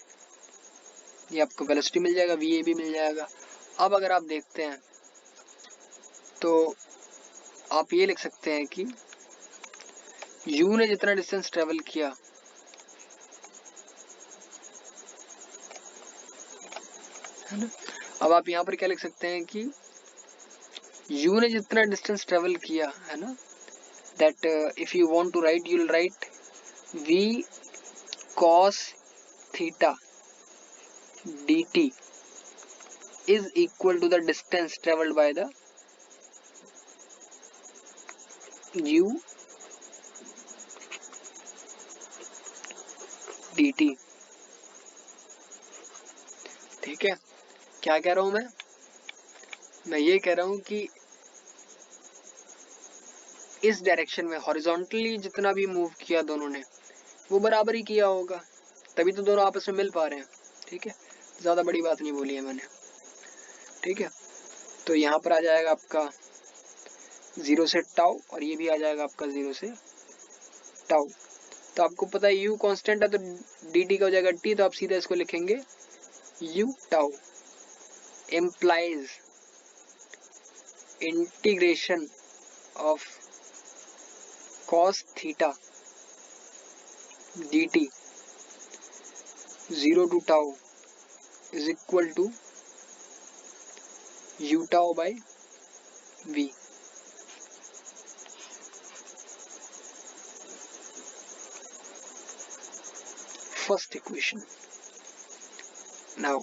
ये आपको वेलोसिटी मिल जाएगा, वी ए भी मिल जाएगा। अब अगर आप देखते हैं तो आप ये लिख सकते हैं कि u ने जितना डिस्टेंस ट्रेवल किया, है ना, अब आप यहाँ पर क्या लिख सकते हैं कि u ने जितना डिस्टेंस ट्रेवल किया, है ना, that if you want to write, you will write v cos theta dt is equal to the distance traveled by the u dt, ठीक है। क्या कह रहा हूं मैं ये कह रहा हूं कि इस डायरेक्शन में हॉरिजॉन्टली जितना भी मूव किया दोनों ने, वो बराबर ही किया होगा, तभी तो दोनों आपस में मिल पा रहे हैं, ठीक है। ज्यादा बड़ी बात नहीं बोली है मैंने, ठीक है। तो यहाँ पर आ जाएगा आपका 0 से टाउ, और ये भी आ जाएगा आपका 0 से टाउ। तो आपको पता है u कांस्टेंट है, तो dt का हो जाएगा t, तो आप सीधा इसको लिखेंगे u tau implies integration of cos theta dt 0 to tau is equal to u tau by v। First equation. Now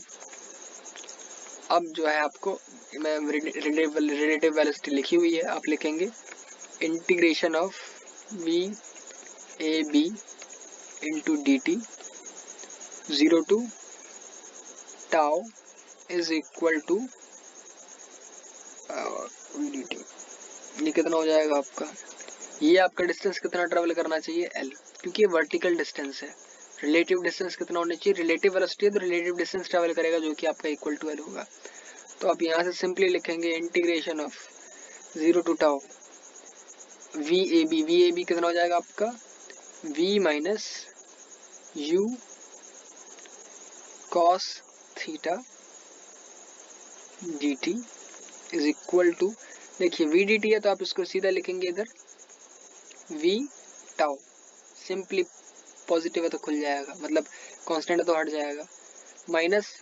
अब जो है आपको, मैं रिलेटिव वेलोसिटी लिखी हुई है, आप लिखेंगे integration of v a b into D T 0 to tau is equal to D T. ये कितना हो जाएगा आपका, ये आपका डिस्टेंस कितना ट्रेवल करना चाहिए l, क्योंकि ये वर्टिकल डिस्टेंस है। रिलेटिव डिस्टेंस कितना होना चाहिए, रिलेटिव वेलोसिटी है तो रिलेटिव डिस्टेंस ट्रेवल करेगा, जो कि आपका इक्वल टू l होगा। तो आप यहाँ से सिंपली लिखेंगे integration of 0 to tau v A B कितना हो जाएगा आपका v minus u cos theta dt is equal to, देखिए v dt है तो आप इसको सीधा लिखेंगे इधर v टाउ, सिंपली पॉजिटिव है तो खुल जाएगा, मतलब कांस्टेंट है तो हट जाएगा, माइनस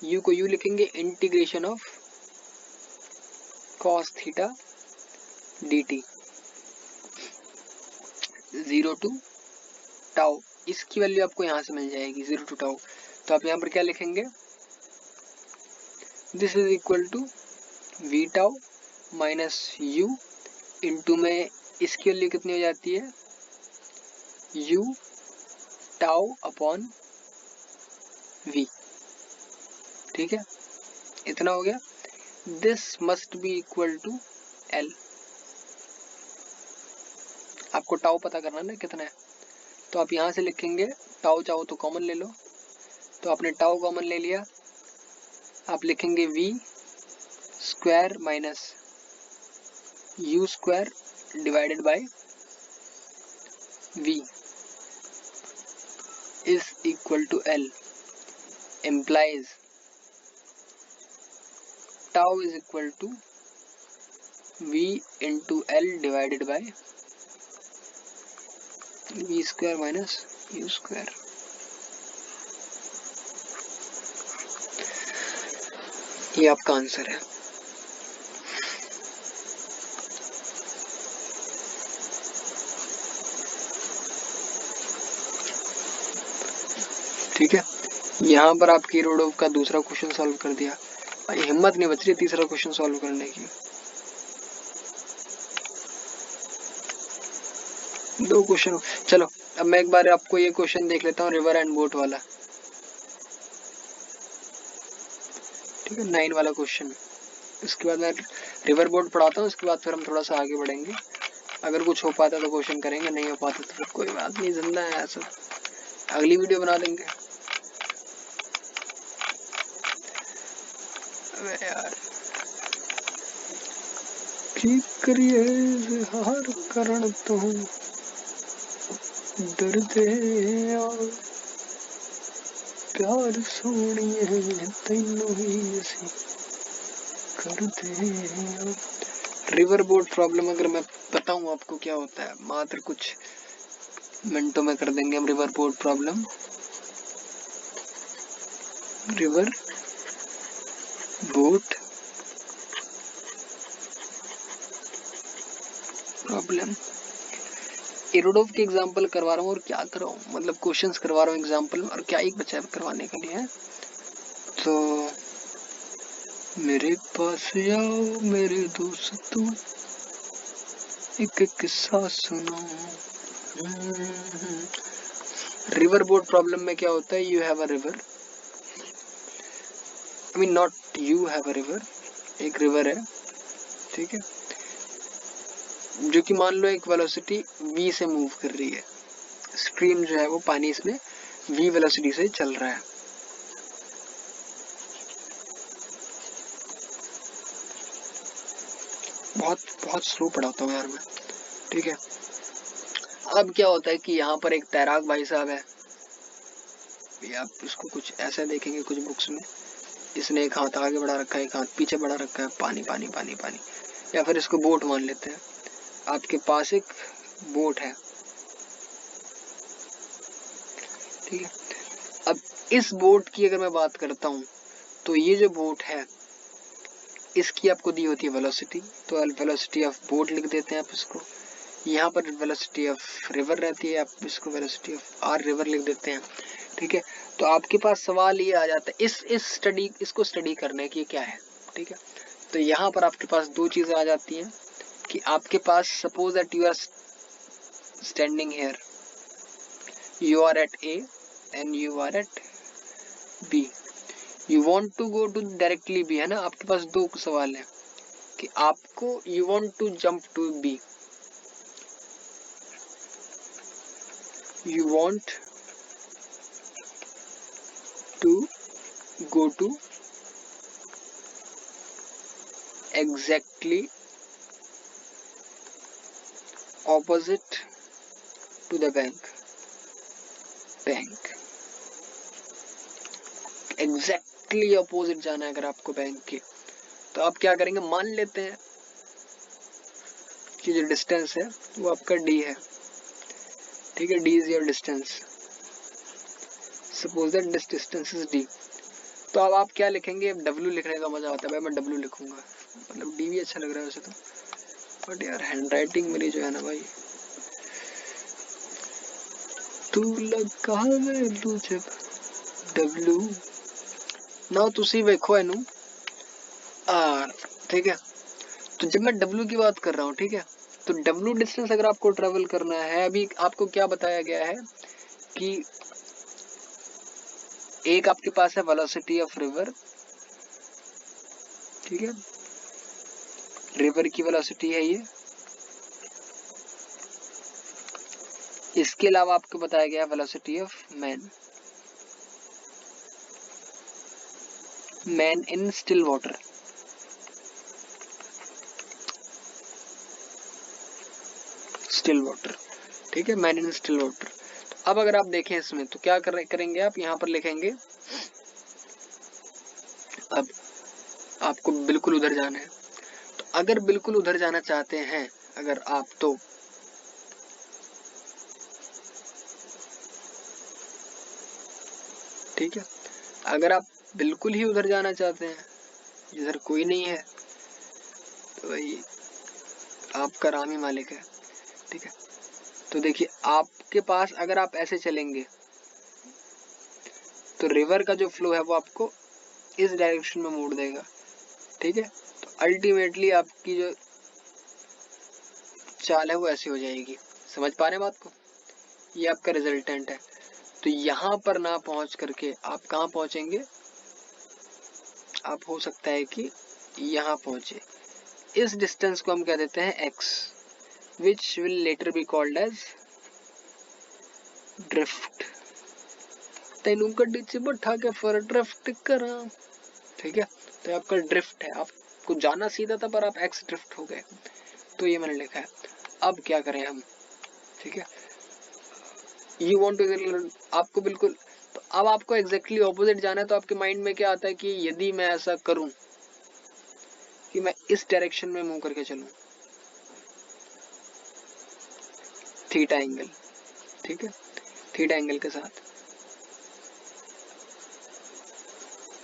u को u लिखेंगे integration of cos theta dt 0 to tau, इसकी वैल्यू आपको यहाँ से मिल जाएगी 0 टू टाउ, तो आप यहाँ पर क्या लिखेंगे, this is equal to v tau minus u into में इसकी वैल्यू कितनी हो जाती है, यू टाउ अपॉन वी, ठीक है, इतना हो गया। This must be equal to l, आपको टाउ पता करना ना कितना है, तो आप यहाँ से लिखेंगे, टाउ चाहो तो कॉमन ले लो, तो आपने टाउ कॉमन ले लिया, आप लिखेंगे v square minus you square divided by v is equal to L, implies tau is equal to v into L divided by v square minus u square। ये आपका आंसर है। ठीक है, यहाँ पर आपकी रोडोव का दूसरा क्वेश्चन सॉल्व कर दिया, हिम्मत नहीं बच रही तीसरा क्वेश्चन सॉल्व करने की, दो क्वेश्चन। चलो अब मैं एक बार आपको ये क्वेश्चन देख लेता हूँ, रिवर एंड बोट वाला, ठीक है, 9 वाला क्वेश्चन, इसके बाद मैं रिवर बोट पढ़ाता हूँ, उसके बाद फिर हम थोड़ा सा आगे बढ़ेंगे, अगर कुछ हो पाता तो क्वेश्चन करेंगे, नहीं हो पाता तो फिर कोई बात नहीं, जिंदा है ऐसा, अगली वीडियो बना देंगे। अबे यार की करिए इजहार करण तो दर्द है प्यार सोनिए तैनू ही असी करते। रिवर बोट प्रॉब्लम अगर मैं बताऊं आपको क्या होता है, मात्र कुछ मिनटों में कर देंगे हम river boat problem. River boat problem, Irodov के एग्जाम्पल करवा रहा हूँ और क्या कर रहा हूँ, मतलब क्वेश्चंस करवा रहा हूँ एग्जाम्पल में, और क्या ही बचा है करवाने के लिए। तो मेरे पास आओ मेरे दोस्तों एक किस्सा सुनो। रिवर बोट प्रॉब्लम में क्या होता है, you have a river, I mean not you have a river, एक रिवर है, ठीक है, जो कि मान लो एक वेलोसिटी v से मूव कर रही है, स्ट्रीम जो है वो पानी इसमें v वेलोसिटी से चल रहा है। बहुत बहुत स्लो पढ़ाता हूँ यार मैं, ठीक है। अब क्या होता है कि यहाँ पर एक तैराक भाई साहब है, आप इसको कुछ ऐसा देखेंगे कुछ बुक्स में, इसने एक हाथ आगे बढ़ा रखा है, एक हाथ पीछे बढ़ा रखा है, पानी पानी पानी पानी, या फिर इसको बोट मान लेते हैं, आपके पास एक बोट है, ठीक है। अब इस बोट की अगर मैं बात करता हूँ, तो ये जो बोट है इसकी आपको दी होती है वेलोसिटी, तो वेलोसिटी ऑफ बोट लिख देते हैं आप इसको, यहाँ पर वेलोसिटी ऑफ रिवर रहती है, आप इसको वेलोसिटी ऑफ आर रिवर लिख देते हैं, ठीक है। तो आपके पास सवाल ये आ जाता है, इसको स्टडी करने की क्या है, ठीक है। तो यहाँ पर आपके पास दो चीजें आ जाती हैं कि आपके पास suppose that you are standing here, you are at A and you are at B, you want to go to directly B, है ना, आपके पास दो सवाल है कि आपको you want to jump to B, you want to go to exactly opposite to the bank, bank. Exactly opposite जाना है अगर आपको बैंक के, तो आप क्या करेंगे, मान लेते हैं कि जो डिस्टेंस है वो आपका डी है, ठीक है, D is your distance, suppose that this distance is D. तो अब आप क्या लिखेंगे, डब्ल्यू लिखने का मजा आता है भाई, मैं डब्ल्यू लिखूंगा, मतलब डी भी अच्छा लग रहा है वैसे तो, बट यार हैंड राइटिंग मेरी जो है ना भाई, तू लगा मैं जब डब्ल्यू ना तुसी देखो एनू ठीक है। तो जब मैं डब्ल्यू की बात कर रहा हूँ, ठीक है, तो डब्ल्यू डिस्टेंस अगर आपको ट्रेवल करना है, अभी आपको क्या बताया गया है कि एक आपके पास है वेलोसिटी ऑफ रिवर, ठीक है, रिवर की वेलोसिटी है ये, इसके अलावा आपको बताया गया velocity of man, man in still water, still water, ठीक है, मैन इन स्टिल वाटर। अब अगर आप देखें इसमें तो क्या करेंगे आप यहाँ पर लिखेंगे, अब आपको बिल्कुल उधर जाना है, तो अगर बिल्कुल उधर जाना चाहते हैं अगर आप, तो ठीक है, अगर आप बिल्कुल ही उधर जाना चाहते हैं जिधर कोई नहीं है, तो भाई आपका राम ही मालिक है, ठीक है। तो देखिए आपके पास अगर आप ऐसे चलेंगे तो रिवर का जो फ्लो है वो आपको इस डायरेक्शन में मोड़ देगा, ठीक है। तो अल्टीमेटली आपकी जो चाल है वो ऐसी हो जाएगी, समझ पा रहे हैं बात को, ये आपका रिजल्टेंट है। तो यहाँ पर ना पहुंच करके आप कहाँ पहुंचेंगे, आप हो सकता है कि यहाँ पहुंचे, इस डिस्टेंस को हम कह देते हैं x, which will later be called as drift. तेनू गड्डी च बैठा के फिर ड्रिफ्ट करा, ठीक है, तो आपका ड्रिफ्ट है, आपको जाना सीधा था पर आप एक्स ड्रिफ्ट हो गए, तो ये मैंने लिखा है। अब क्या करें हम, ठीक है, यू वांट टू, आपको बिल्कुल, तो अब आपको एग्जैक्टली ऑपोजिट जाना है, तो आपके माइंड में क्या आता है कि यदि मैं ऐसा करूं कि मैं इस डायरेक्शन में मूव करके चलूं, थीटा एंगल, ठीक है, थीटा एंगल के साथ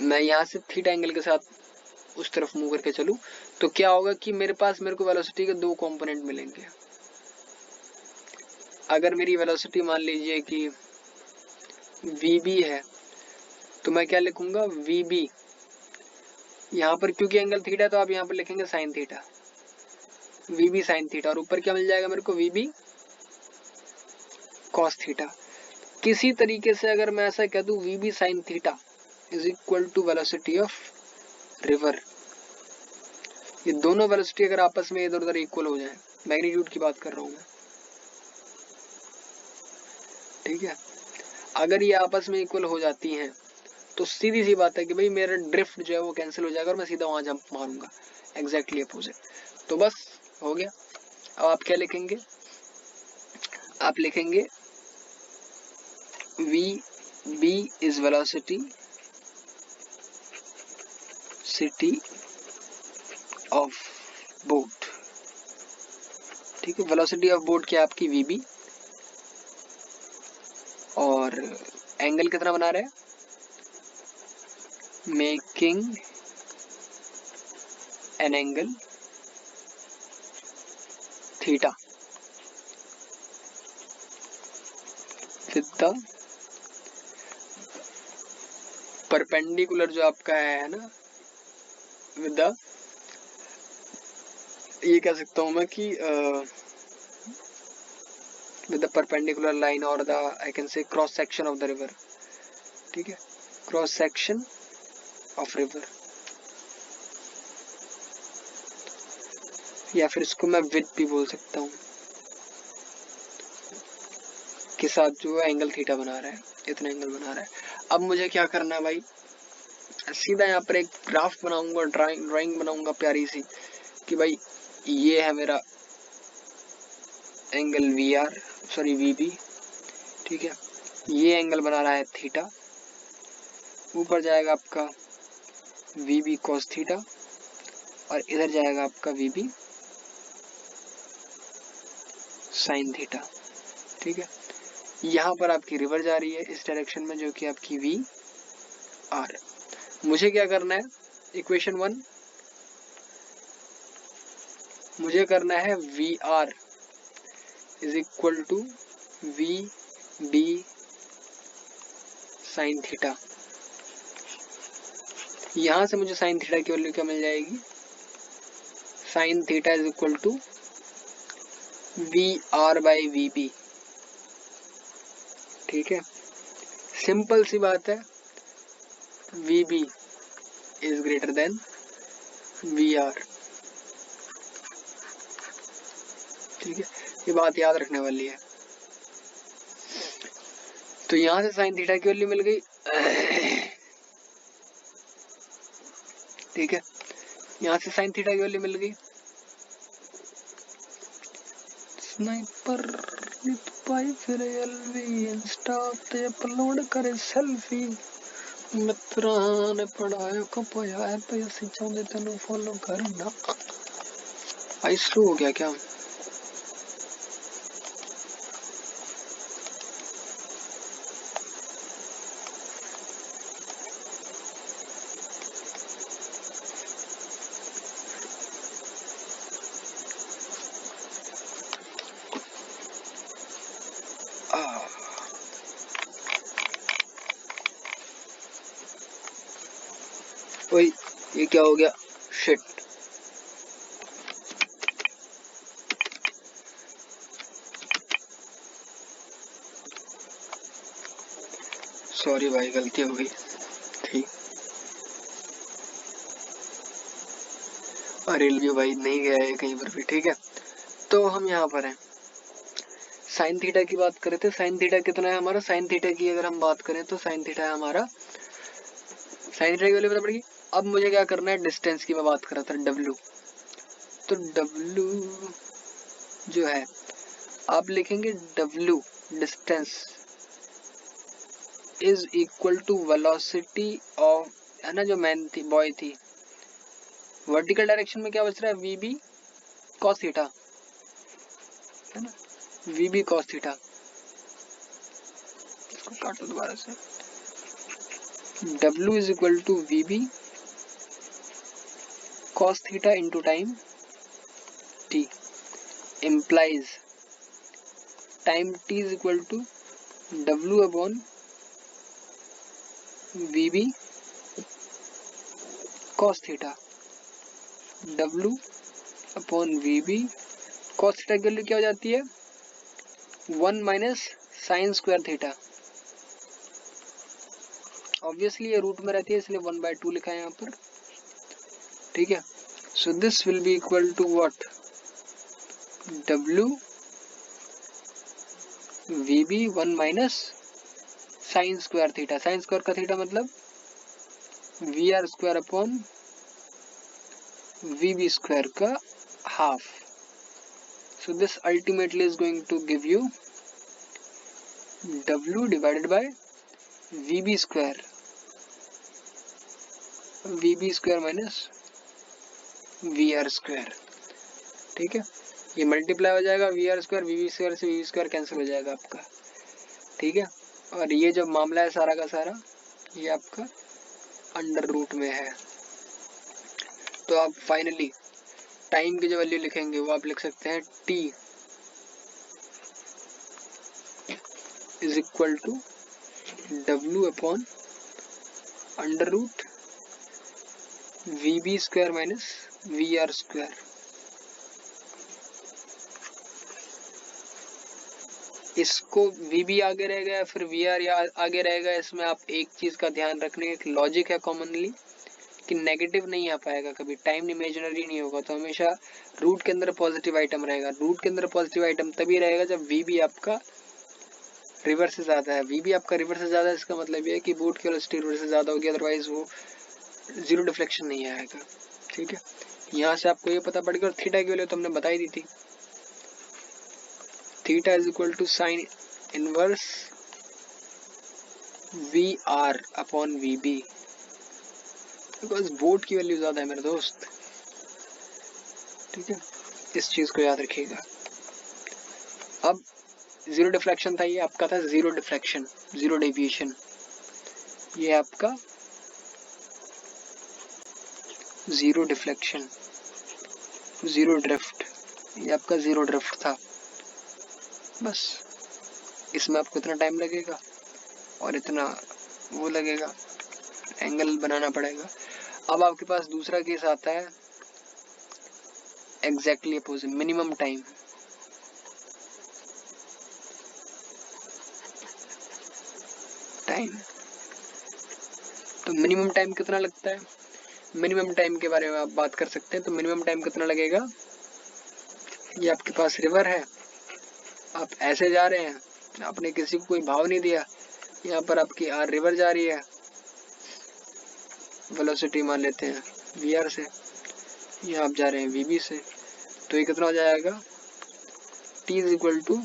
मैं यहाँ से थीटा एंगल के साथ उस तरफ मूव करके चलूं, तो क्या होगा कि मेरे को वेलोसिटी के दो कंपोनेंट मिलेंगे। अगर मेरी वेलोसिटी मान लीजिए कि vb है, तो मैं क्या लिखूंगा, vb, यहाँ पर क्योंकि एंगल थीटा है तो आप यहाँ पर लिखेंगे sine theta, vb sine theta, और ऊपर क्या मिल जाएगा मेरे को, vb कॉस थीटा। किसी तरीके से अगर मैं ऐसा कह दूं vb sine theta is equal to velocity of river, ये दोनों वेलोसिटी अगर आपस में इधर उधर इक्वल हो जाए, मैग्नीट्यूड की बात कर रहा हूं मैं, ठीक है, अगर ये आपस में इक्वल हो जाती हैं तो सीधी सी बात है कि भाई मेरा ड्रिफ्ट जो है वो कैंसिल हो जाएगा और मैं सीधा वहां जंप मारूंगा, एग्जैक्टली अपोजिट। तो बस हो गया। अब आप क्या लिखेंगे, आप लिखेंगे v b is velocity city of boat, ठीक है, वेलोसिटी ऑफ बोट क्या आपकी वी बी, और एंगल कितना बना रहे हैं, making an angle theta with the perpendicular जो आपका है ना, विद द, ये कह सकता हूं मैं कि with the perpendicular line or the I can say cross section of the river, ठीक है, क्रॉस सेक्शन ऑफ रिवर, या फिर इसको मैं विड्थ भी बोल सकता हूँ, के साथ जो एंगल थीटा बना रहा है, इतना एंगल बना रहा है। अब मुझे क्या करना है भाई, सीधा यहाँ पर एक ग्राफ बनाऊंगा, ड्राइंग बनाऊंगा प्यारी सी, कि भाई ये है मेरा angle v r, sorry v b, ठीक है, ये एंगल बना रहा है थीटा, ऊपर जाएगा आपका वी बी कॉस थीटा और इधर जाएगा आपका वी बी साइन थीटा। ठीक है, यहाँ पर आपकी रिवर जा रही है इस डायरेक्शन में, जो कि आपकी वी आर। मुझे क्या करना है, इक्वेशन 1 मुझे करना है v are is equal to we b sine theta. यहां से मुझे साइन थीटा की वैल्यू क्या मिल जाएगी, sine theta is equal to v r by v b. ठीक है, सिंपल सी बात है, v b is greater than v r. ठीक है, ये बात याद रखने वाली है। तो यहां से साइन थीटा की वैल्यू मिल गई। ठीक है, यहां से साइन थीटा की वैल्यू मिल गई। स्नाइपर पाई फिर एलवी इंस्टा ते अपलोड करे सेल्फी, मित्रा ने पढ़ाया को पाया है पे ਅਸੀਂ ਚਾਹੁੰਦੇ ਤੈਨੂੰ फॉलो करना। आई स्लो हो गया क्या? ओए ये क्या हो गया, शिट। सॉरी भाई, गलती हो गई। ठीक, अरे रिव्यू भाई नहीं गया है कहीं पर भी। ठीक है, तो हम यहाँ पर हैं, साइन थीटा की बात करें तो साइन थीटा कितना है हमारा, साइन थीटा की अगर हम बात करें तो साइन थीटा है हमारा, साइन थीटा की वैल्यू पता पड़ेगी। अब मुझे क्या करना है, डिस्टेंस की मैं बात कर रहा था, डब्ल्यू। तो डब्ल्यू जो है आप लिखेंगे डब्ल्यू distance is equal to velocity of, है ना, जो मैन थी बॉय थी, वर्टिकल डायरेक्शन में क्या बच रहा है, वी बी कॉस थीटा, है ना, वी बी कॉस थीटा। इसको काटो दोबारा से, डब्ल्यू is equal to we b cos theta into time t, implies time t is equal to डब्ल्यू upon we b cos theta, डब्ल्यू upon we b cos theta की वैल्यू क्या हो जाती है, 1 minus sine square theta. Obviously ये रूट में रहती है इसलिए 1/2 लिखा है यहाँ पर। ठीक है, so this will be equal to what, डब्ल्यू v b 1 minus sine square theta, sine square का थीटा मतलब v r square upon we b square का half. So this ultimately is going to give you W divided by VB square, VB square minus VR square। ठीक है, ये मल्टीप्लाई हो जाएगा, VR स्क्वायर VB स्क्वायर से VB स्क्वायर कैंसिल हो जाएगा आपका। ठीक है, और ये जो मामला है सारा का सारा ये आपका अंडर रूट में है। तो आप फाइनली टाइम की जो वैल्यू लिखेंगे वो आप लिख सकते हैं T is equal to W upon under root VB square minus VR square. इसको VB आगे रहेगा या फिर VR या आगे रहेगा, इसमें आप एक चीज का ध्यान रखने का, एक लॉजिक है कॉमनली कि नेगेटिव नहीं आ पाएगा कभी, टाइम इमेजिनरी नहीं होगा, तो हमेशा रूट के अंदर पॉजिटिव आइटम रहेगा। रूट के अंदर पॉजिटिव आइटम तभी रहेगा जब VB आपका रिवर्स से ज्यादा है। VB आपका रिवर्स से ज्यादा है, इसका मतलब ये है कि बूट की वेलोसिटी रिवर्स से ज्यादा होगी, अदरवाइज वो जीरो डिफ्लेक्शन नहीं आएगा। ठीक है, यहाँ से आपको ये पता पड़ेगा। और थीटा की वैल्यू तो हमने बताई दी थी, theta is equal to sine inverse V R upon we B, because boat की वैल्यू ज्यादा है मेरे दोस्त। ठीक है, इस चीज को याद रखिएगा। अब जीरो डिफ्लेक्शन था, ये आपका था जीरो डिफ्लेक्शन, जीरो डेविएशन। ये आपका जीरो डिफ्लेक्शन, जीरो ड्रिफ्ट, ये आपका जीरो ड्रिफ्ट था। बस इसमें आपको इतना टाइम लगेगा और इतना वो लगेगा, एंगल बनाना पड़ेगा। अब आपके पास दूसरा केस आता है एग्जैक्टली अपोजिट, मिनिमम टाइम। तो मिनिमम टाइम कितना लगता है? मिनिमम टाइम के बारे में आप बात कर सकते हैं। तो मिनिमम टाइम कितना लगेगा? ये आपके पास रिवर है, आप ऐसे जा रहे हैं, आपने किसी को कोई भाव नहीं दिया, यहाँ पर आपकी आर रिवर जा रही है, वेलोसिटी मान लेते हैं वी आर से, यहाँ आप जा रहे हैं वी बी से। तो ये कितना हो जाएगा? T is equal to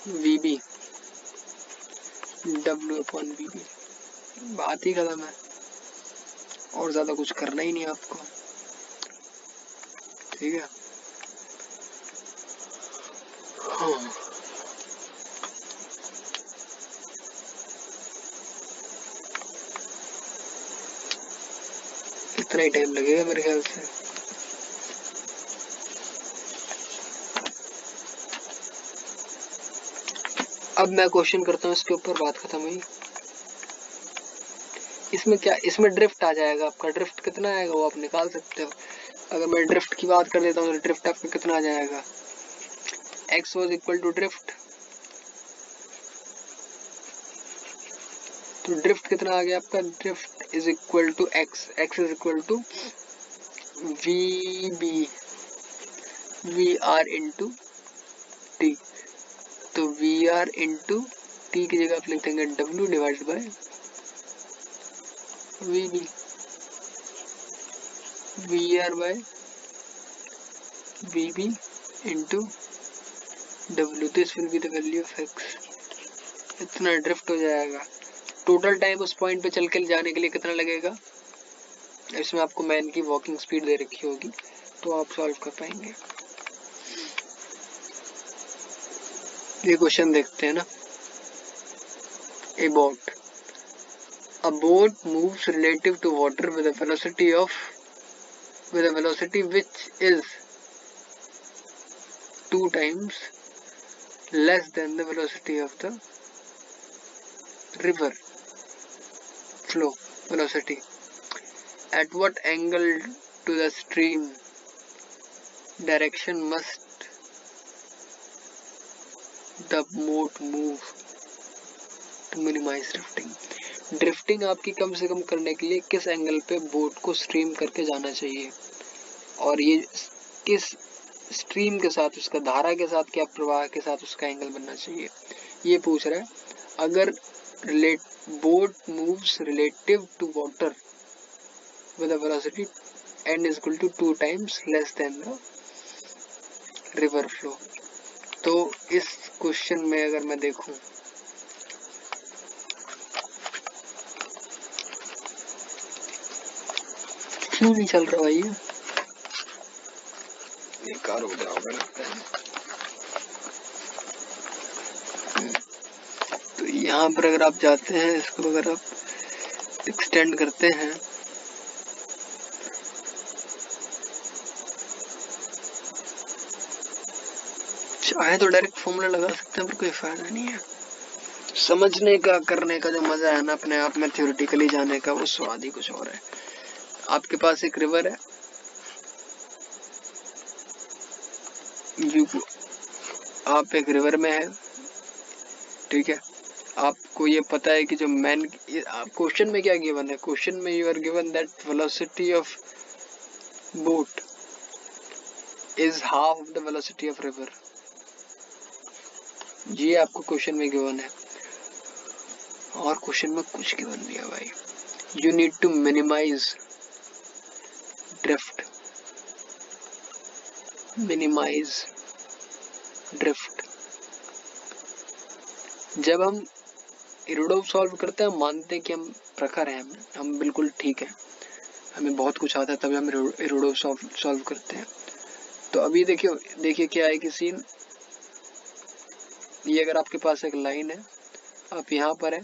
we B W upon we B. बात ही खत्म है, और ज्यादा कुछ करना ही नहीं आपको। ठीक है, हाँ। इतना ही टाइम लगेगा मेरे ख्याल से। अब मैं क्वेश्चन करता हूँ, इसके ऊपर बात खत्म हुई। इसमें क्या, इसमें ड्रिफ्ट आ जाएगा आपका। ड्रिफ्ट कितना आएगा वो आप निकाल सकते हो। अगर मैं ड्रिफ्ट की बात कर लेता हूँ तो ड्रिफ्ट आपका कितना आ जाएगा? x was equal to drift, तो ड्रिफ्ट कितना आ गया आपका? Drift is equal to x, x is equal to we B V R into T. तो वी आर इंटू टी की जगह आप लिख देंगे w divided by V B, V R by V B into w। This will be the value of x। इतना ड्रिफ्ट हो जाएगा। टोटल टाइम उस पॉइंट पे चल के जाने के लिए कितना लगेगा? इसमें आपको मैन की वॉकिंग स्पीड दे रखी होगी, तो आप सॉल्व कर पाएंगे। ये क्वेश्चन देखते हैं ना। ए boat, a boat moves relative to water with a velocity which is 2 times less than the velocity of the river flow velocity. At what angle to the stream direction must the boat move to minimize drifting? Drifting आपकी कम से कम करने के लिए किस एंगल पे बोट को स्ट्रीम करके जाना चाहिए, और ये किस स्ट्रीम के साथ, उसका धारा के साथ, क्या प्रवाह के साथ उसका एंगल बनना चाहिए, ये पूछ रहा है। अगर boat moves relative to water with a velocity n is equal to 2 times less than the river flow, तो इस क्वेश्चन में अगर मैं देखूं, क्यों नहीं चल रहा भाई, बेकार हो गया होगा लगता है। तो यहाँ पर अगर आप जाते हैं, इसको अगर आप एक्सटेंड करते हैं, चाहे तो डायरेक्ट फॉर्मूला लगा सकते हैं, पर कोई फायदा नहीं है। समझने का, करने का जो मजा है ना अपने आप में, थ्योरेटिकली जाने का, वो स्वाद ही कुछ और है। आपके पास एक रिवर है, आप एक रिवर में है, ठीक है। आपको ये पता है कि जो मैन, क्वेश्चन में क्या गिवन है? क्वेश्चन में you are given that velocity of boat is half of the velocity of river. ये आपको क्वेश्चन में गिवन है, और क्वेश्चन में कुछ गिवन नहीं है भाई। You need to minimise drift, minimise. Drift जब हम इरोडोव सॉल्व करते हैं, हम मानते हैं कि हम प्रखर हैं, हम बिल्कुल ठीक है, हमें बहुत कुछ आता है, तभी हम इरोडोव सॉल्व करते हैं। तो अभी देखिए क्या है कि सीन, ये अगर आपके पास एक लाइन है, आप यहाँ पर है,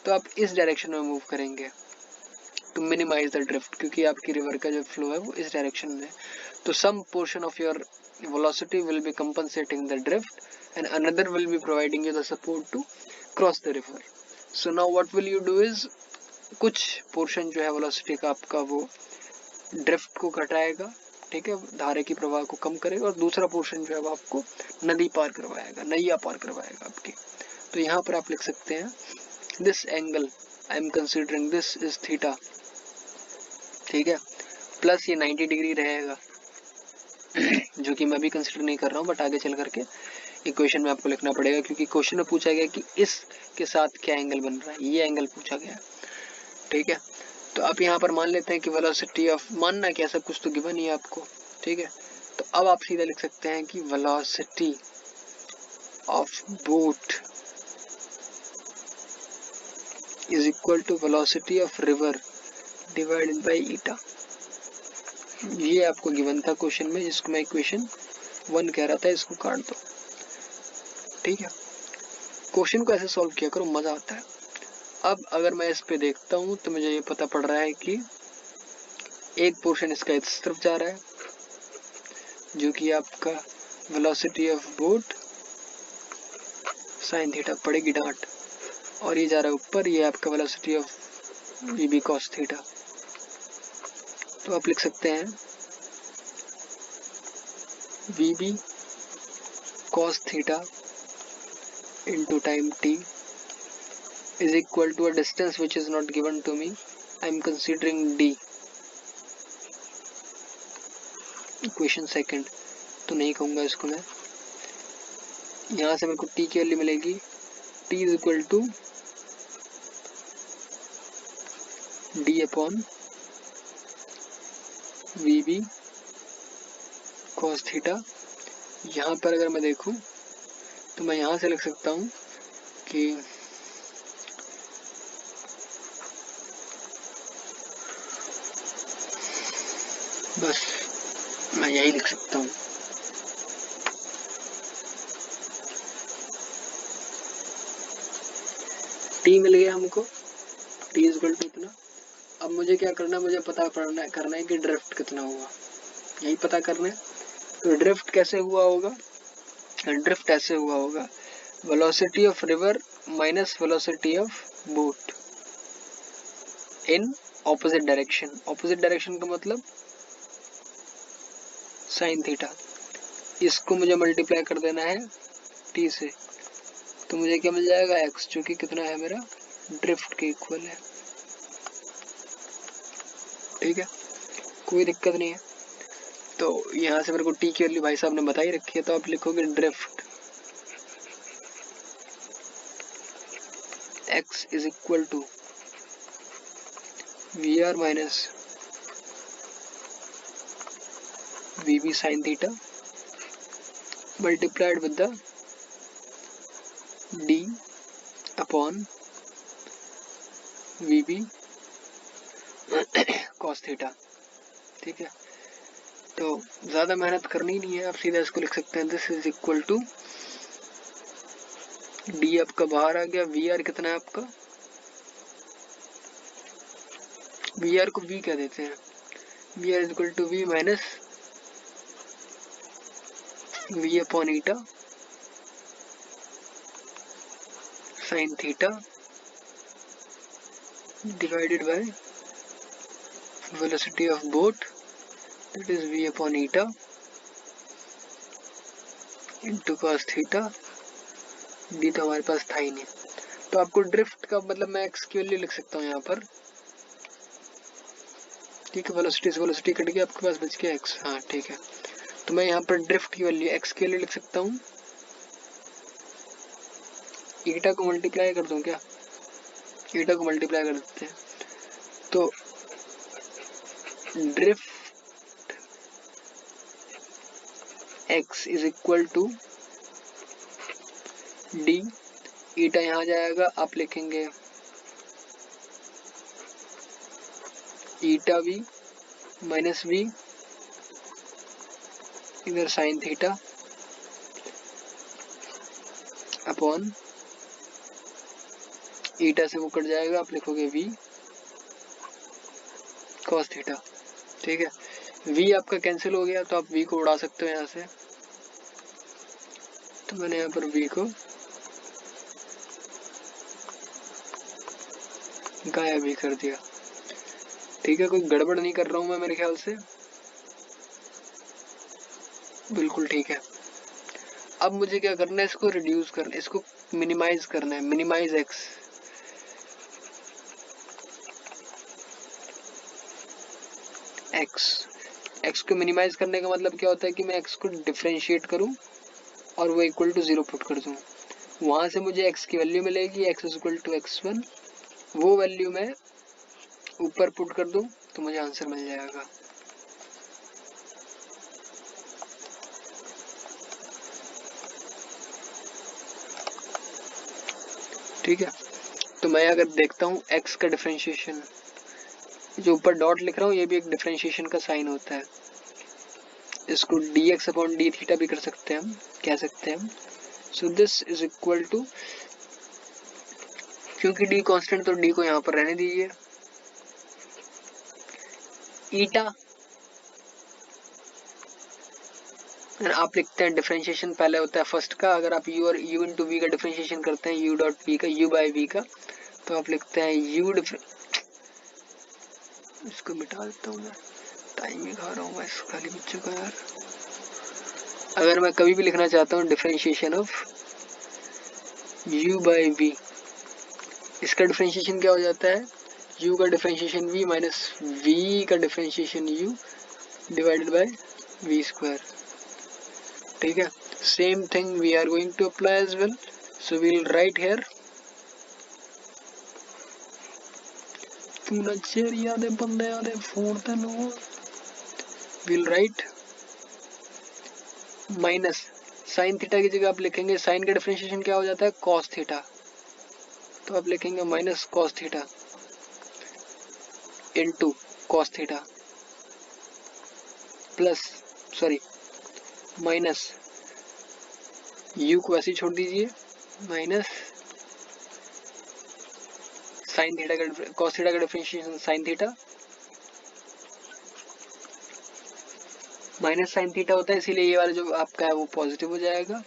तो आप इस डायरेक्शन में मूव करेंगे टू मिनिमाइज द ड्रिफ्ट, क्योंकि आपकी रिवर का जो फ्लो है वो इस डायरेक्शन में है। तो some portion of your velocity will be compensating the drift and another will be providing you the support to cross the river. So now what will you do is, कुछ पोर्शन जो है वेलोसिटी का आपका वो ड्रिफ्ट को घटाएगा, ठीक है, धारे की प्रवाह को कम करेगा, और दूसरा पोर्शन जो है वो आपको नदी पार करवाएगा, नैया पार करवाएगा आपकी। तो यहाँ पर आप लिख सकते हैं this angle I am considering this is theta, ठीक है, प्लस ये 90 डिग्री रहेगा जो कि मैं भी कंसिडर नहीं कर रहा हूँ, बट आगे चल करके इक्वेशन में आपको लिखना पड़ेगा, क्योंकि क्वेश्चन में पूछा गया कि इसके साथ क्या एंगल बन रहा है, ये एंगल पूछा गया, ठीक है। तो आप यहाँ पर मान लेते हैं कि वेलोसिटी ऑफ, मानना क्या, सब कुछ तो गिवन ही है आपको, ठीक है। तो अब आप सीधा लिख सकते हैं कि velocity of boat is equal to velocity of river divided by eta. ये आपको गिवन था क्वेश्चन में, जिसको मैं इक्वेशन 1 कह रहा था, इसको काट दो, ठीक है। क्वेश्चन को ऐसे सॉल्व किया करो, मजा आता है। अब अगर मैं इस पे देखता हूँ तो मुझे ये पता पड़ रहा है कि एक पोर्शन इसका इस तरफ जा रहा है, जो कि आपका velocity of boat sine theta पड़ेगी डांट, और ये जा रहा है ऊपर, ये आपका velocity of VB cos theta. तो आप लिख सकते हैं वीबी cos theta into time t is equal to a distance which is not given to me, I am considering d, equation second. तो नहीं कहूँगा इसको मैं, यहाँ से मेरे को t की वैल्यू मिलेगी, t is equal to d upon vb cos theta. यहाँ पर अगर मैं देखूँ तो मैं यहाँ से लिख सकता हूँ कि बस मैं यही लिख सकता हूँ, t मिल गया हमको, t इज इक्वल टू इतना। अब मुझे क्या करना है, मुझे पता करना है कि ड्रिफ्ट कितना हुआ, यही पता करना है। तो ड्रिफ्ट कैसे हुआ होगा, ड्रिफ्ट ऐसे हुआ होगा, velocity of river minus velocity of boat in opposite direction. Opposite direction का मतलब साइन थीटा, इसको मुझे मल्टीप्लाई कर देना है t से, तो मुझे क्या मिल जाएगा x, जो कि कितना है मेरा ड्रिफ्ट के इक्वल है, ठीक है, कोई दिक्कत नहीं है। तो यहाँ से मेरे को t की वैल्यू भाई साहब ने बताई रखी है, तो आप लिखोगे drift x is equal to VR minus VB sin theta multiplied with the d upon VB cos theta, ठीक है। तो ज्यादा मेहनत करनी नहीं है, आप सीधा इसको लिख सकते हैं this is equal to d आपका बाहर आ गया, VR कितना है आपका, VR को V कह देते हैं, VR is equal to V minus V upon eta sine theta divided by velocity of boat, that is V upon eta into cos theta, d तो हमारे पास था ही नहीं। तो आपको ड्रिफ्ट का मतलब मैं x की वैल्यू लिख सकता हूँ यहाँ पर, ठीक है, वेलोसिटी से वेलोसिटी कट गया, आपके पास बच गया x, हाँ ठीक है। तो मैं यहाँ पर ड्रिफ्ट की वैल्यू x की वैल्यू लिख सकता हूँ, ईटा को मल्टीप्लाई कर दूँ क्या, ईटा को मल्टीप्लाई कर देते हैं, तो drift x is equal to d eta यहाँ जाएगा, आप लिखेंगे ईटा वी माइनस वी इधर साइन थीटा अपॉन ईटा से वो कट जाएगा, आप लिखोगे वी कॉस थीटा। ठीक है, v आपका कैंसिल हो गया तो आप v को उड़ा सकते हो यहाँ से, तो मैंने यहाँ पर v को गायब ही कर दिया। ठीक है, कोई गड़बड़ नहीं कर रहा हूँ मैं मेरे ख्याल से, बिल्कुल ठीक है। अब मुझे क्या करना है, इसको रिड्यूस करना है, इसको मिनिमाइज करना है, मिनिमाइज x। x को मिनिमाइज करने का मतलब क्या होता है कि मैं x को डिफरेंशिएट करूं और वो इक्वल टू 0 पुट कर दूं। वहां से मुझे x की वैल्यू मिलेगी, x is equal to x1, वो वैल्यू मैं ऊपर पुट कर दूं तो मुझे आंसर मिल जाएगा। ठीक है, तो मैं अगर देखता हूँ x का डिफरेंशिएशन, जो ऊपर डॉट लिख रहा हूँ ये भी एक डिफरेंशिएशन का साइन होता है, इसको dx अपॉन डी थीटा भी कर सकते हैं हम, कह सकते हैं हम। So this is equal to, क्योंकि d कांस्टेंट तो d को यहाँ पर रहने दीजिए, ईटा आप लिखते हैं, डिफरेंशिएशन पहले होता है फर्स्ट का, अगर आप u और u इंटू वी का डिफरेंशिएशन करते हैं u डॉट v का, u बाई v का, तो आप लिखते हैं u इसको मिटा देता हूँ मैं, टाइम ही खा रहा हूँ मैं इस खाली बच्चों का यार। अगर मैं कभी भी लिखना चाहता हूँ differentiation of u by v, इसका डिफरेंशिएशन क्या हो जाता है, u का डिफरेंशिएशन v माइनस v का differentiation u divided by v square. ठीक है, same thing we are going to apply as well, so we'll write here, तू नचेरिया दे बंदे आदे फोड़ तेनू, we'll write minus sine theta की जगह आप लिखेंगे, साइन का डिफरेंशिएशन क्या हो जाता है, कॉस थीटा, तो आप लिखेंगे minus cos theta into cos theta plus sorry minus u को ऐसे ही छोड़ दीजिए, माइनस साइन थीटा का कॉस थीटा का differentiation sign theta minus sine theta होता है, इसीलिए ये वाला जो आपका है वो पॉजिटिव हो जाएगा,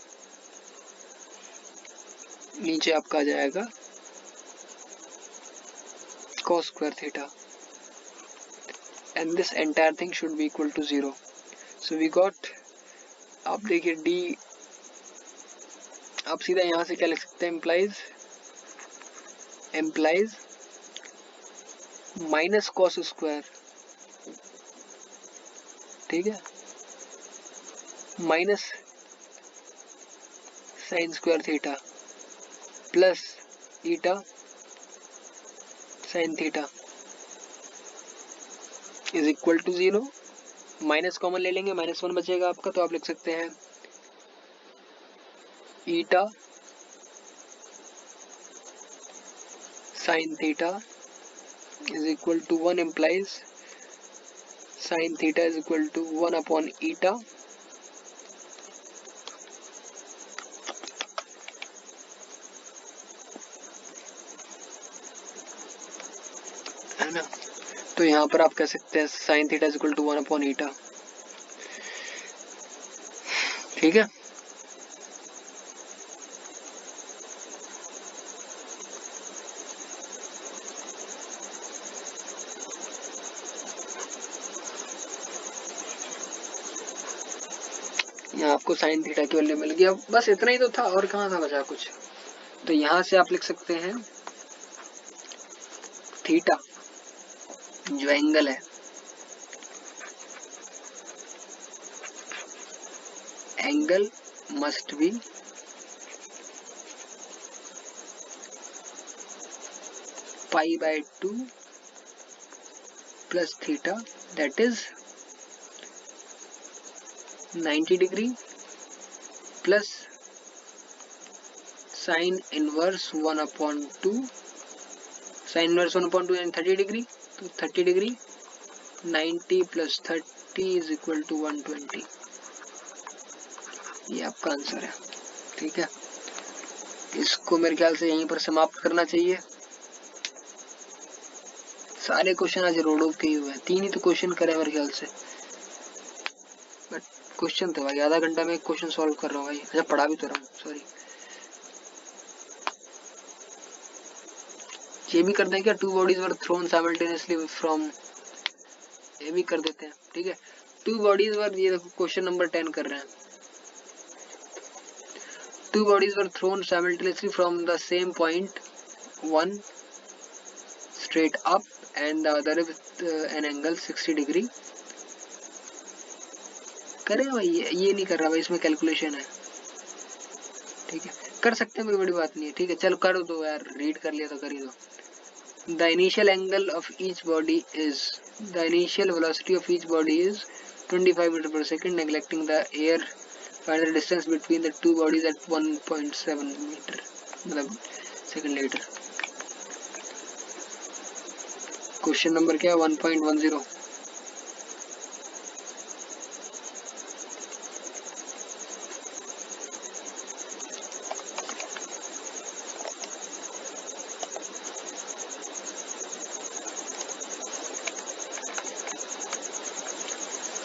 नीचे आपका आ जाएगा cos square theta and this entire thing should be equal to 0. So we got, आप देखिए d, आप सीधा यहाँ से क्या लिख सकते हैं, implies माइनस cos स्क्वायर, ठीक है, minus sine square theta plus eta sine theta is equal to 0। Minus common ले लेंगे, माइनस 1 बचेगा आपका, तो आप लिख सकते हैं eta sine theta is equal to 1 implies sine theta is equal to 1 upon eta है ना। तो यहाँ पर आप कह सकते हैं sine theta is equal to 1 upon eta. ठीक है, यहाँ आपको साइन थीटा की वैल्यू मिल गया, बस इतना ही तो था, और कहाँ था बचा कुछ। तो यहाँ से आप लिख सकते हैं थीटा जो एंगल है, angle must be pi by 2 plus theta, that is 90 degree plus sine inverse 1/2, sine inverse 1/2 यानी 30 डिग्री, तो 30 डिग्री 90 + 30 = 120, ये आपका आंसर है। ठीक है, इसको मेरे ख्याल से यहीं पर समाप्त करना चाहिए। सारे क्वेश्चन आज रोडोव के ही हुए हैं, 3 ही तो क्वेश्चन करे मेरे ख्याल से, बट क्वेश्चन तो भाई आधा घंटा में एक क्वेश्चन सॉल्व कर रहा हूँ भाई। अच्छा, पढ़ा भी तो रहा हूँ, सॉरी। ये भी कर दें क्या, 2 bodies were thrown simultaneously from, ये भी कर देते हैं। ठीक है, 2 bodies were, ये देखो क्वेश्चन नंबर 10 कर रहे हैं। 2 bodies were thrown simultaneously from the same point, one straight up and the other with an angle 60 degree. करें भाई, ये नहीं कर रहा भाई, इसमें कैलकुलेशन है। ठीक है, कर सकते हैं, कोई बड़ी बात नहीं है। ठीक है, चलो कर दो यार, रीड कर लिया तो कर ही दो। The initial angle of each body is, the initial velocity of each body is 25 meter per second, neglecting the air. Find the distance between the two bodies at 1.7 meter, मतलब सेकंड later. क्वेश्चन नंबर क्या है, 1.10।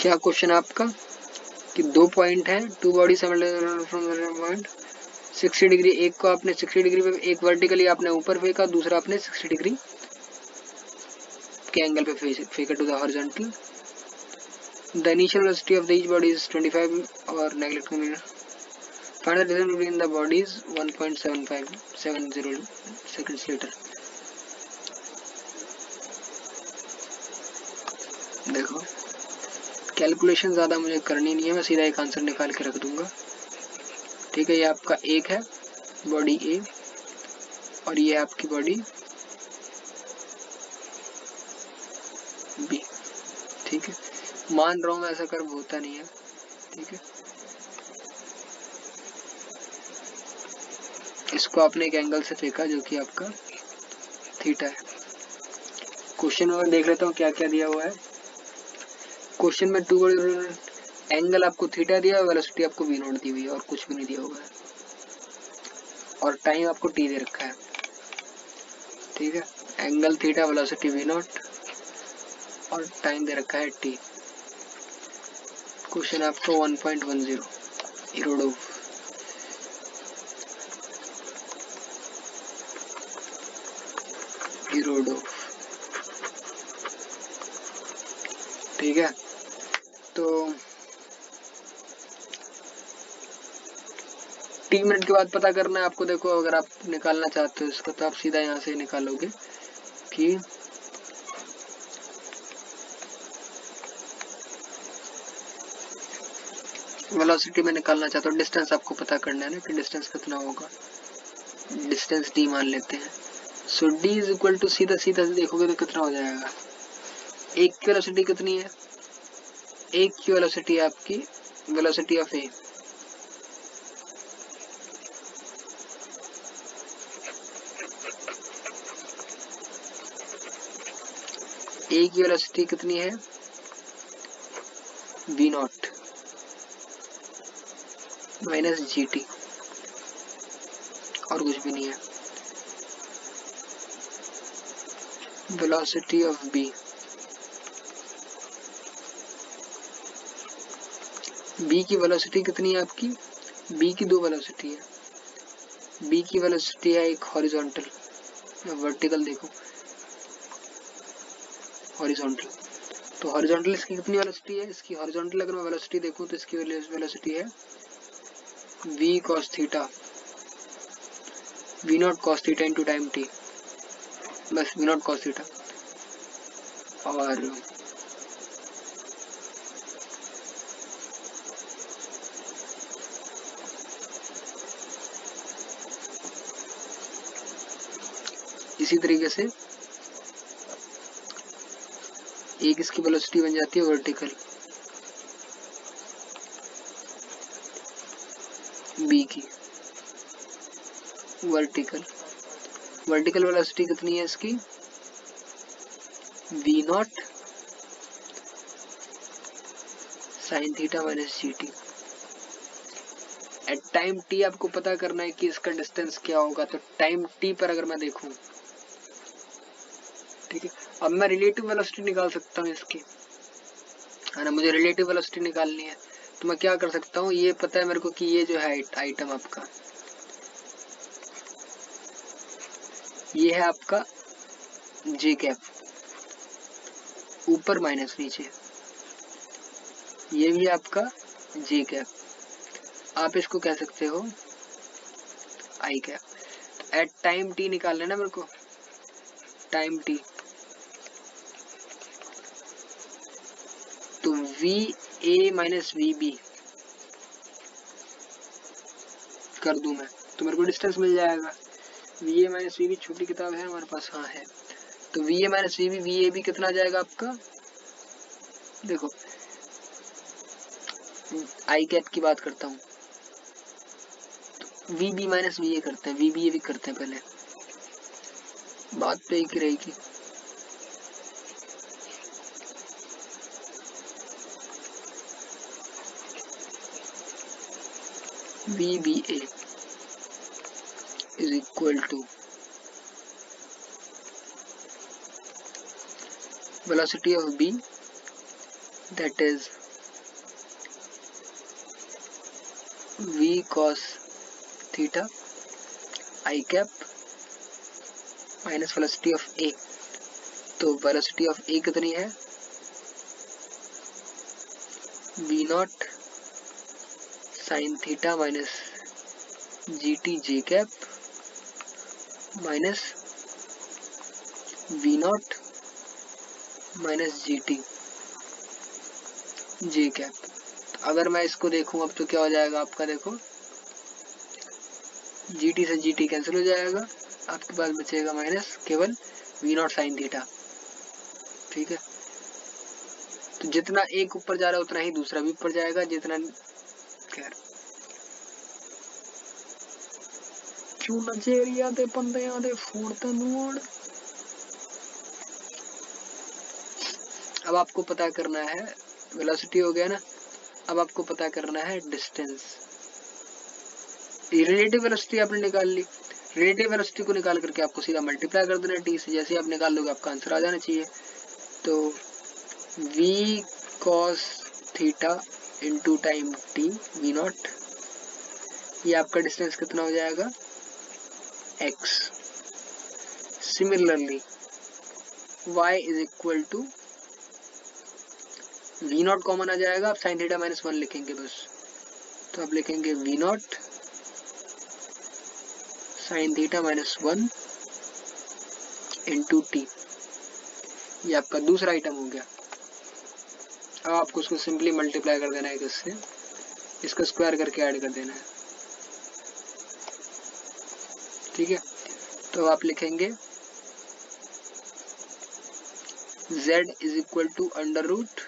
क्या क्वेश्चन है आपका कि 2 पॉइंट है, 2 बॉडी पॉइंट 60 डिग्री, एक को आपने 60 डिग्री पे, एक वर्टिकली आपने ऊपर फेंका, दूसरा आपने 60 डिग्री के एंगल पे फेंका to the horizontal. The initial velocity of each body is 25 और neglecting, find the distance between the bodies 1.7570 seconds later. देखो, कैलकुलेशन ज़्यादा मुझे करनी नहीं है, मैं सीधा एक आंसर निकाल के रख दूंगा। ठीक है, ये आपका एक है बॉडी ए और ये आपकी बॉडी बी। ठीक है, मान रहा हूँ मैं, ऐसा कर्व होता नहीं है। ठीक है, इसको आपने एक एंगल से फेंका जो कि आपका थीटा है। क्वेश्चन में देख लेता हूँ क्या क्या दिया हुआ है। क्वेश्चन में 2 एंगल आपको थीटा दिया, वेलोसिटी आपको v नॉट दी हुई है और कुछ भी नहीं दिया हुआ है, और टाइम आपको t दे रखा है। ठीक है, angle theta, velocity v not और टाइम दे रखा है t। क्वेश्चन आपको 1.10 इरोडोव। ठीक है, तो 3 मिनट के बाद पता करना है आपको। देखो, अगर आप निकालना चाहते हो इसको तो आप सीधा यहाँ से निकालोगे कि वेलोसिटी में निकालना चाहते हो, डिस्टेंस आपको पता करना है ना कि डिस्टेंस कितना होगा। डिस्टेंस d मान लेते हैं। सो d इज इक्वल टू, सीधा सीधा से देखोगे तो कितना हो जाएगा। एक की वेलोसिटी कितनी है, एक की वेलोसिटी आपकी वेलोसिटी ऑफ ए, ए की वेलोसिटी कितनी है v not minus G T, और कुछ भी नहीं है। वेलोसिटी ऑफ b, b की वेलोसिटी कितनी है आपकी, b की 2 वेलोसिटी है। b की वेलोसिटी है एक हॉरिजॉन्टल, वर्टिकल देखो हॉरिजॉन्टल, तो हॉरिजॉन्टल इसकी कितनी वेलोसिटी है, इसकी हॉरिजॉन्टल अगर मैं वेलोसिटी देखूं तो इसकी वेलोसिटी है v cos theta, v not cos theta into time t, बस v नॉट cos थीटा। और इसी तरीके से एक इसकी वेलोसिटी बन जाती है वर्टिकल b की, वर्टिकल, वर्टिकल वेलोसिटी कितनी है इसकी, v not sine theta minus G T. At time t आपको पता करना है कि इसका डिस्टेंस क्या होगा, तो टाइम t पर अगर मैं देखूं, ठीक है, अब मैं रिलेटिव वेलोसिटी निकाल सकता हूँ इसकी, है ना, मुझे रिलेटिव वेलोसिटी निकालनी है, तो मैं क्या कर सकता हूँ, ये पता है मेरे को कि ये जो है आइटम आपका, ये है आपका जे कैप, ऊपर माइनस नीचे, ये भी आपका जे कैप, आप इसको कह सकते हो I cap. At time T निकाल लेना मेरे को, टाइम टी, तो V A minus V B कर दूं मैं, तो मेरे को डिस्टेंस मिल जाएगा। V A minus V B छोटी किताब है हमारे पास, हाँ है, तो V A minus V A B कितना जाएगा आपका, देखो आई कैप की बात करता हूँ, V B minus V A करते हैं, वी बी ए भी करते हैं, पहले बात तो एक ही रहेगी। V B A is equal to velocity of b, that is v cos theta I cap minus velocity of a, तो वेलोसिटी ऑफ a कितनी है, v not sine theta minus G T J cap minus v not minus G T J cap. अगर मैं इसको देखूं अब तो क्या हो जाएगा आपका, देखो जी टी से जी टी कैंसिल हो जाएगा, आपके पास बचेगा माइनस केवल v नॉट साइन थीटा, ठीक है, तो जितना एक ऊपर जा रहा है उतना ही दूसरा भी ऊपर जाएगा, जितना, खैर क्यों नजेरिया दे बंदियां दे फोड़ते मोड़। अब आपको पता करना है, वेलोसिटी हो गया ना, अब आपको पता करना है डिस्टेंस। रिलेटिव वेलोसिटी आपने निकाल ली, रिलेटिव वेलोसिटी को निकाल करके आपको सीधा मल्टीप्लाई कर देना टी से, जैसे आप निकाल लोगे आपका आंसर आ जाना चाहिए। तो v cos theta into time T V naught, ये आपका डिस्टेंस कितना हो जाएगा x। Similarly y is equal to V naught common आ जाएगा, आप साइन थीटा माइनस वन लिखेंगे बस, तो आप लिखेंगे V not sine theta minus one into T, ये आपका दूसरा आइटम हो गया। अब आपको उसको सिंपली मल्टीप्लाई कर देना है इससे, इसको स्क्वायर करके ऐड कर देना है, ठीक है, तो आप लिखेंगे z is equal to under root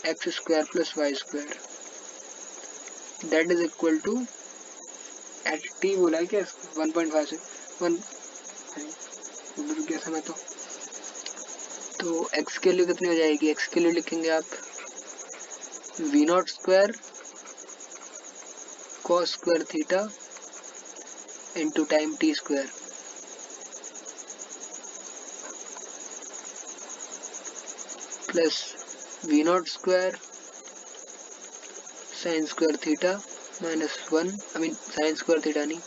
X square plus Y square, that is equal to, at T बोला है क्या इसको, 1.5 से 1 उधर गया था मैं तो x के लिए कितनी हो जाएगी, x के लिए लिखेंगे आप V naught square cos square theta into time T square plus V naught square sine square theta minus one, I mean sine square theta नहीं,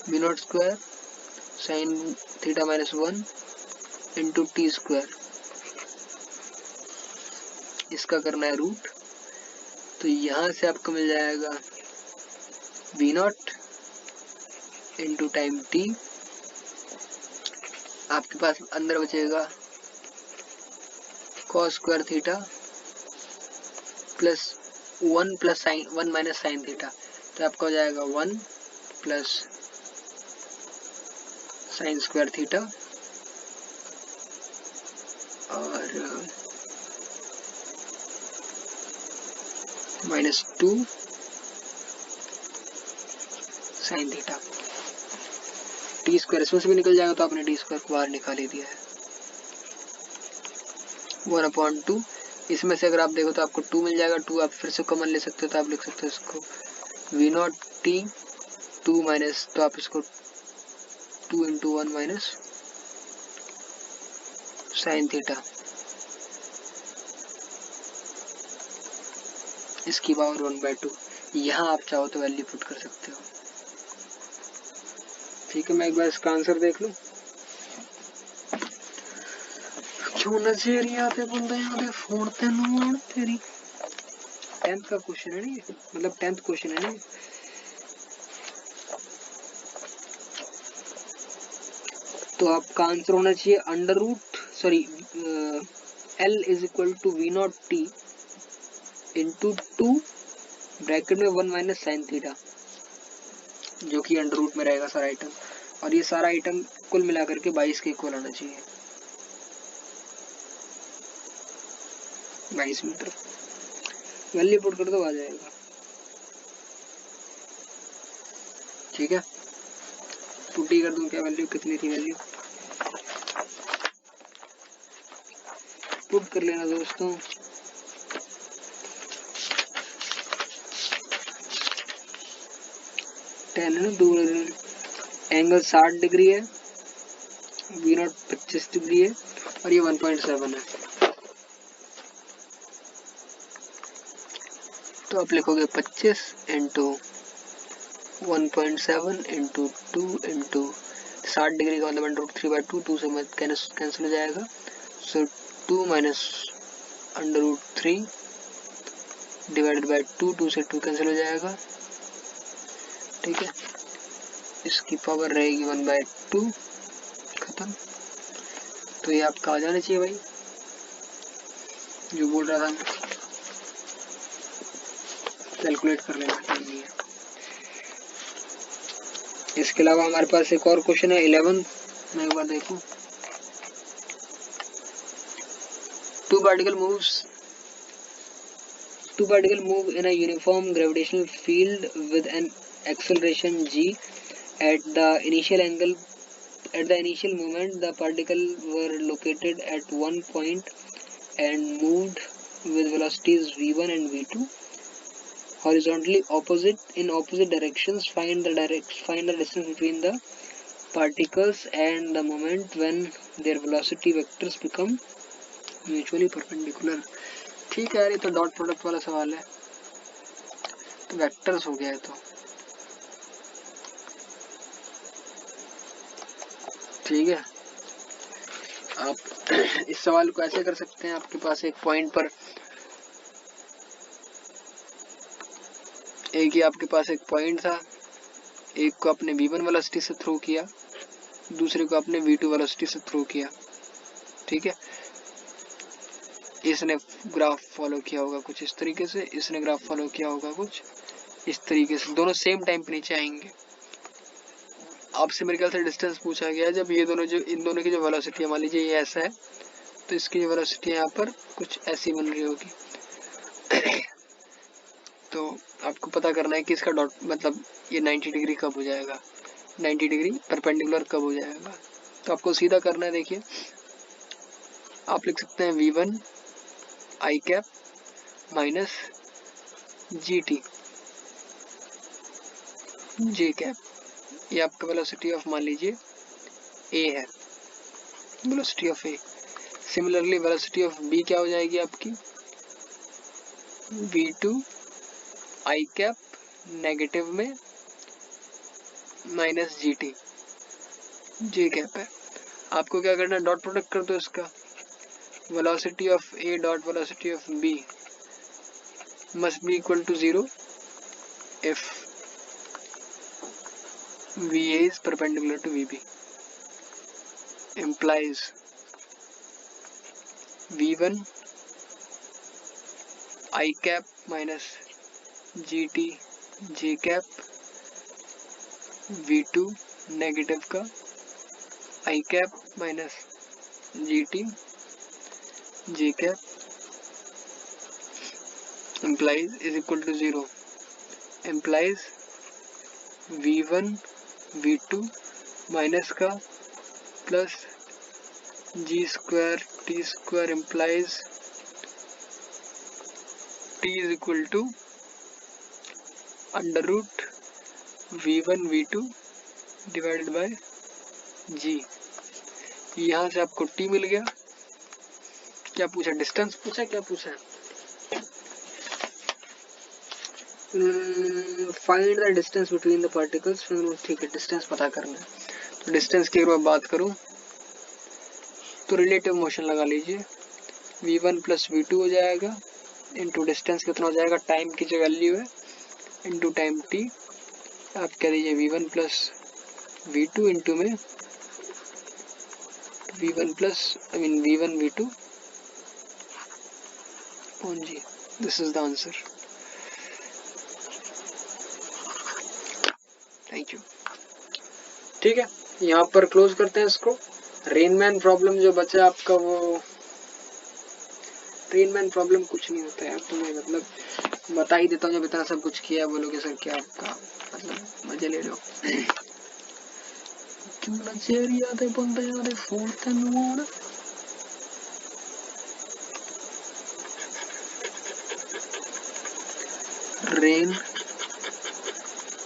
V naught square sine theta minus one into T square, इसका करना है रूट, तो यहाँ से आपको मिल जाएगा V not into time T, आपके पास अंदर बचेगा cos square theta plus one plus sine one minus sine theta, तो आपका हो जाएगा 1 प्लस साइन स्क्वायर थीटा और minus 2 sine theta. T square इसमें से भी निकल जाएगा तो आपने टी स्क्वायर को बाहर निकाल ही दिया है। 1/2 इसमें से अगर आप देखो तो आपको 2 मिल जाएगा। 2 आप फिर से कॉमन ले सकते हो तो आप लिख सकते हो इसको वी नॉट टी 2 माइनस, तो आप इसको 2 इंटू 1 माइनस साइन थीटा, इसकी पावर 1/2। यहाँ आप चाहो तो वैल्यू पुट कर सकते हो। ठीक है, मैं एक बार इसका आंसर देख लूं। क्यों नजरिया पे बंदा यहाँ पे फोड़ते नून तेरी। 10th का क्वेश्चन है नहीं, मतलब 10th क्वेश्चन है नहीं। तो आपका आंसर होना चाहिए under root sorry L is equal to V not T into 2 bracket में 1 माइनस साइन थीटा, जो कि अंडर रूट में रहेगा सारा आइटम। और ये सारा आइटम कुल मिलाकर के 22 के इक्वल आना चाहिए, 22 मीटर। वैल्यू पुट कर दो, आ जाएगा। ठीक है, पुट ही कर दूं क्या वैल्यू, कितनी थी वैल्यू, पुट कर लेना दोस्तों। एंगल 60 डिग्री है, वी नॉट 25 डिग्री है और ये 1.7 है। तो आप लिखोगे 25 इंटू 1.7 इंटू 2 इंटू 60 डिग्री का मतलब अंडर रूट 3/2, 2 से मत कैंसिल हो जाएगा। So 2 minus under root 3 divided by 2, 2 से 2 कैंसिल हो जाएगा। ठीक है, इसकी पावर रहेगी 1/2, खत्म। तो ये आपका आ जाना चाहिए भाई, जो बोल रहा था मैं। कैलकुलेट कर लेना चाहिए। इसके अलावा हमारे पास एक और क्वेश्चन है 11। मैं एक बार देखूं। Two particle move in a uniform gravitational field with an acceleration g at the initial angle. At the initial moment, the particles were located at one point and moved with velocities v1 and v2 horizontally in opposite directions. Find the distance between the particles and the moment when their velocity vectors become mutually perpendicular. ठीक है यार, ये तो डॉट प्रोडक्ट वाला सवाल है, तो वेक्टर्स हो गया है। तो ठीक है, आप इस सवाल को ऐसे कर सकते हैं। आपके पास एक पॉइंट पर एक ही आपके पास एक पॉइंट था, एक को आपने v1 वेलोसिटी से थ्रो किया, दूसरे को आपने v2 वेलोसिटी से थ्रो किया। ठीक है, इसने ग्राफ फॉलो किया होगा कुछ इस तरीके से, इसने ग्राफ फॉलो किया होगा कुछ इस तरीके से। दोनों सेम टाइम पे नीचे आएंगे। आपसे मेरे ख्याल से डिस्टेंस पूछा गया, जब ये दोनों जो इन दोनों की जो वेलोसिटी है, मान लीजिए ये ऐसा है, तो इसकी जो वेलोसिटी यहाँ पर कुछ ऐसी बन रही होगी। तो आपको पता करना है कि इसका डॉट मतलब ये 90 डिग्री कब हो जाएगा, 90 डिग्री परपेंडिकुलर कब हो जाएगा। तो आपको सीधा करना है। देखिए, आप लिख सकते हैं v1 I cap minus GT J cap, ये आपका वेलोसिटी ऑफ मान लीजिए A है, velocity of A। Similarly velocity of B क्या हो जाएगी आपकी, v2 आई कैप नेगेटिव में माइनस GT J कैप है। आपको क्या करना है, डॉट प्रोडक्ट कर दो इसका। Velocity of A dot velocity of B must be equal to 0 if VA is perpendicular to VB. Implies V1 I cap minus GT J cap V2 negative का I cap minus GT J cap implies is equal to 0. Implies v1 v2 minus का plus g square t square implies t is equal to under root v1 v2 divided by g। यहाँ से आपको t मिल गया। क्या पूछा, डिस्टेंस पूछा, क्या पूछा? Find the distance between the particles. ठीक है, डिस्टेंस पता करना है। तो डिस्टेंस की अगर मैं बात करूं तो रिलेटिव मोशन लगा लीजिए, v1 प्लस v2 हो जाएगा इंटू डिस्टेंस कितना हो जाएगा, टाइम की जो वैल्यू है इंटू टाइम t। आप कह दीजिए v1 प्लस v2 इंटू में v1 v2 on G. This is the answer. Thank you. ठीक है, यहाँ पर क्लोज करते हैं इसको। रेनमैन प्रॉब्लम जो बचा आपका, वो रेनमैन प्रॉब्लम कुछ नहीं होता है, तुम्हें मतलब बता ही देता हूँ। जब इतना सब कुछ किया बोलोगे सर क्या आपका मतलब मजे ले रहे हो। रेन,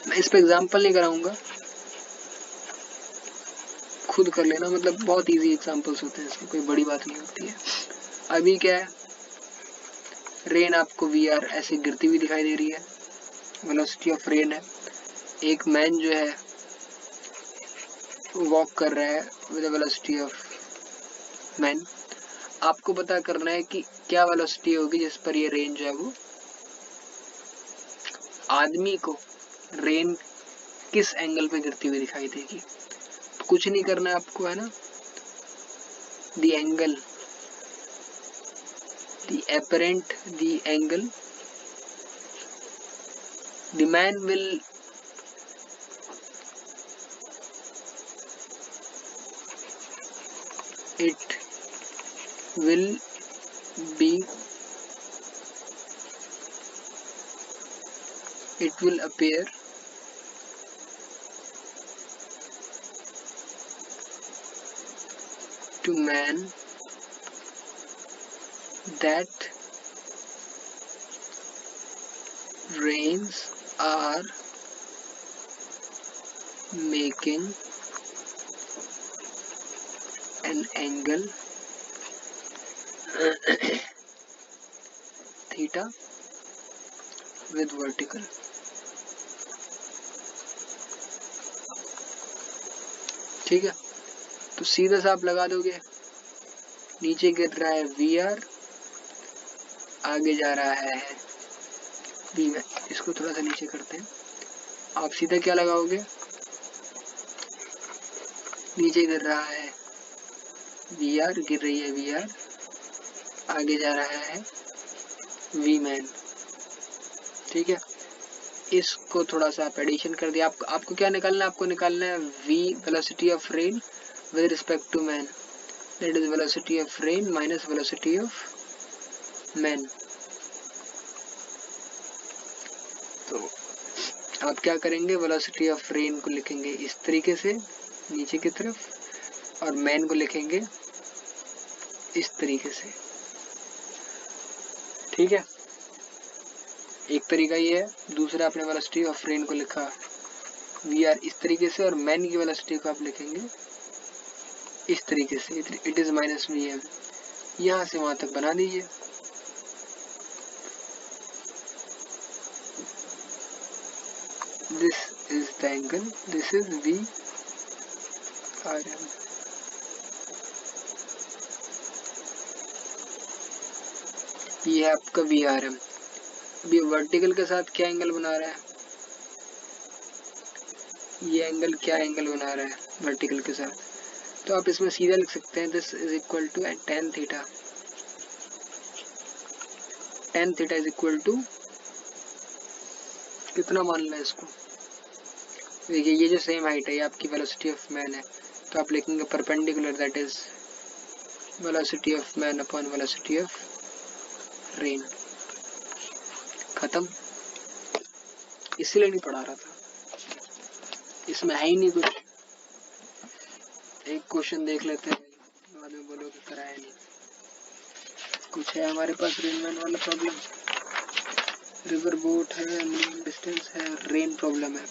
मैं इस पे एग्जाम्पल नहीं कराऊंगा, खुद कर लेना, मतलब बहुत इजी एग्जाम्पल्स होते हैं, इसकी कोई बड़ी बात नहीं होती है। अभी क्या है, रेन आपको वी आर ऐसे गिरती हुई दिखाई दे रही है, वेलोसिटी ऑफ रेन है। एक मैन जो है वॉक कर रहा है विद वेलोसिटी ऑफ मैन। आपको पता करना है कि क्या वेलोसिटी होगी जिस पर ये रेन जो है वो आदमी को रेन किस एंगल पे गिरती हुई दिखाई देगी। कुछ नहीं करना है आपको, है ना, the angle, the apparent, the angle, the man will it will be, it will appear to man that rains are making an angle theta with vertical। ठीक है, तो सीधा सा आप लगा दोगे, नीचे गिर रहा है वी आर, आगे जा रहा है वी में। इसको थोड़ा सा नीचे करते हैं, आप सीधा क्या लगाओगे, नीचे गिर रहा है वी आर, गिर रही है वी आर, आगे जा रहा है वी मैन। ठीक है, इसको थोड़ा सा आप एडिशन कर दिया। आपको क्या निकालना है, आपको निकालना है v velocity of rain with respect to man, that is velocity of rain minus velocity of man. तो आप क्या करेंगे, वेलोसिटी ऑफ रेन को लिखेंगे इस तरीके से नीचे की तरफ, और मैन को लिखेंगे इस तरीके से। ठीक है, एक तरीका ये है। दूसरा, आपने वेलोसिटी ऑफ रेन को लिखा वी आर इस तरीके से, और मैन की वेलोसिटी को आप लिखेंगे इस तरीके से, it is minus V M. यहाँ से वहां तक बना दीजिए। This is the angle, this is V R M. ये है आपका वी आर एम। अब ये वर्टिकल के साथ क्या एंगल बना रहा है, ये एंगल क्या एंगल बना रहा है वर्टिकल के साथ, तो आप इसमें सीधा लिख सकते हैं, this is equal to tan theta. tan theta is equal to कितना मान लें इसको, देखिए ये जो सेम हाइट है, ये आपकी वेलोसिटी ऑफ मैन है, तो आप लिखेंगे perpendicular, that is velocity of man upon velocity of rain. खत्म, इसीलिए नहीं पढ़ा रहा था। इसमें है ही नहीं कुछ। एक क्वेश्चन देख लेते हैं, बाद में बोलोगे कराया नहीं। कुछ है हमारे पास रेनमैन वाला प्रॉब्लम, रिवर बोट है, लॉन्ग डिस्टेंस है, रेन प्रॉब्लम है।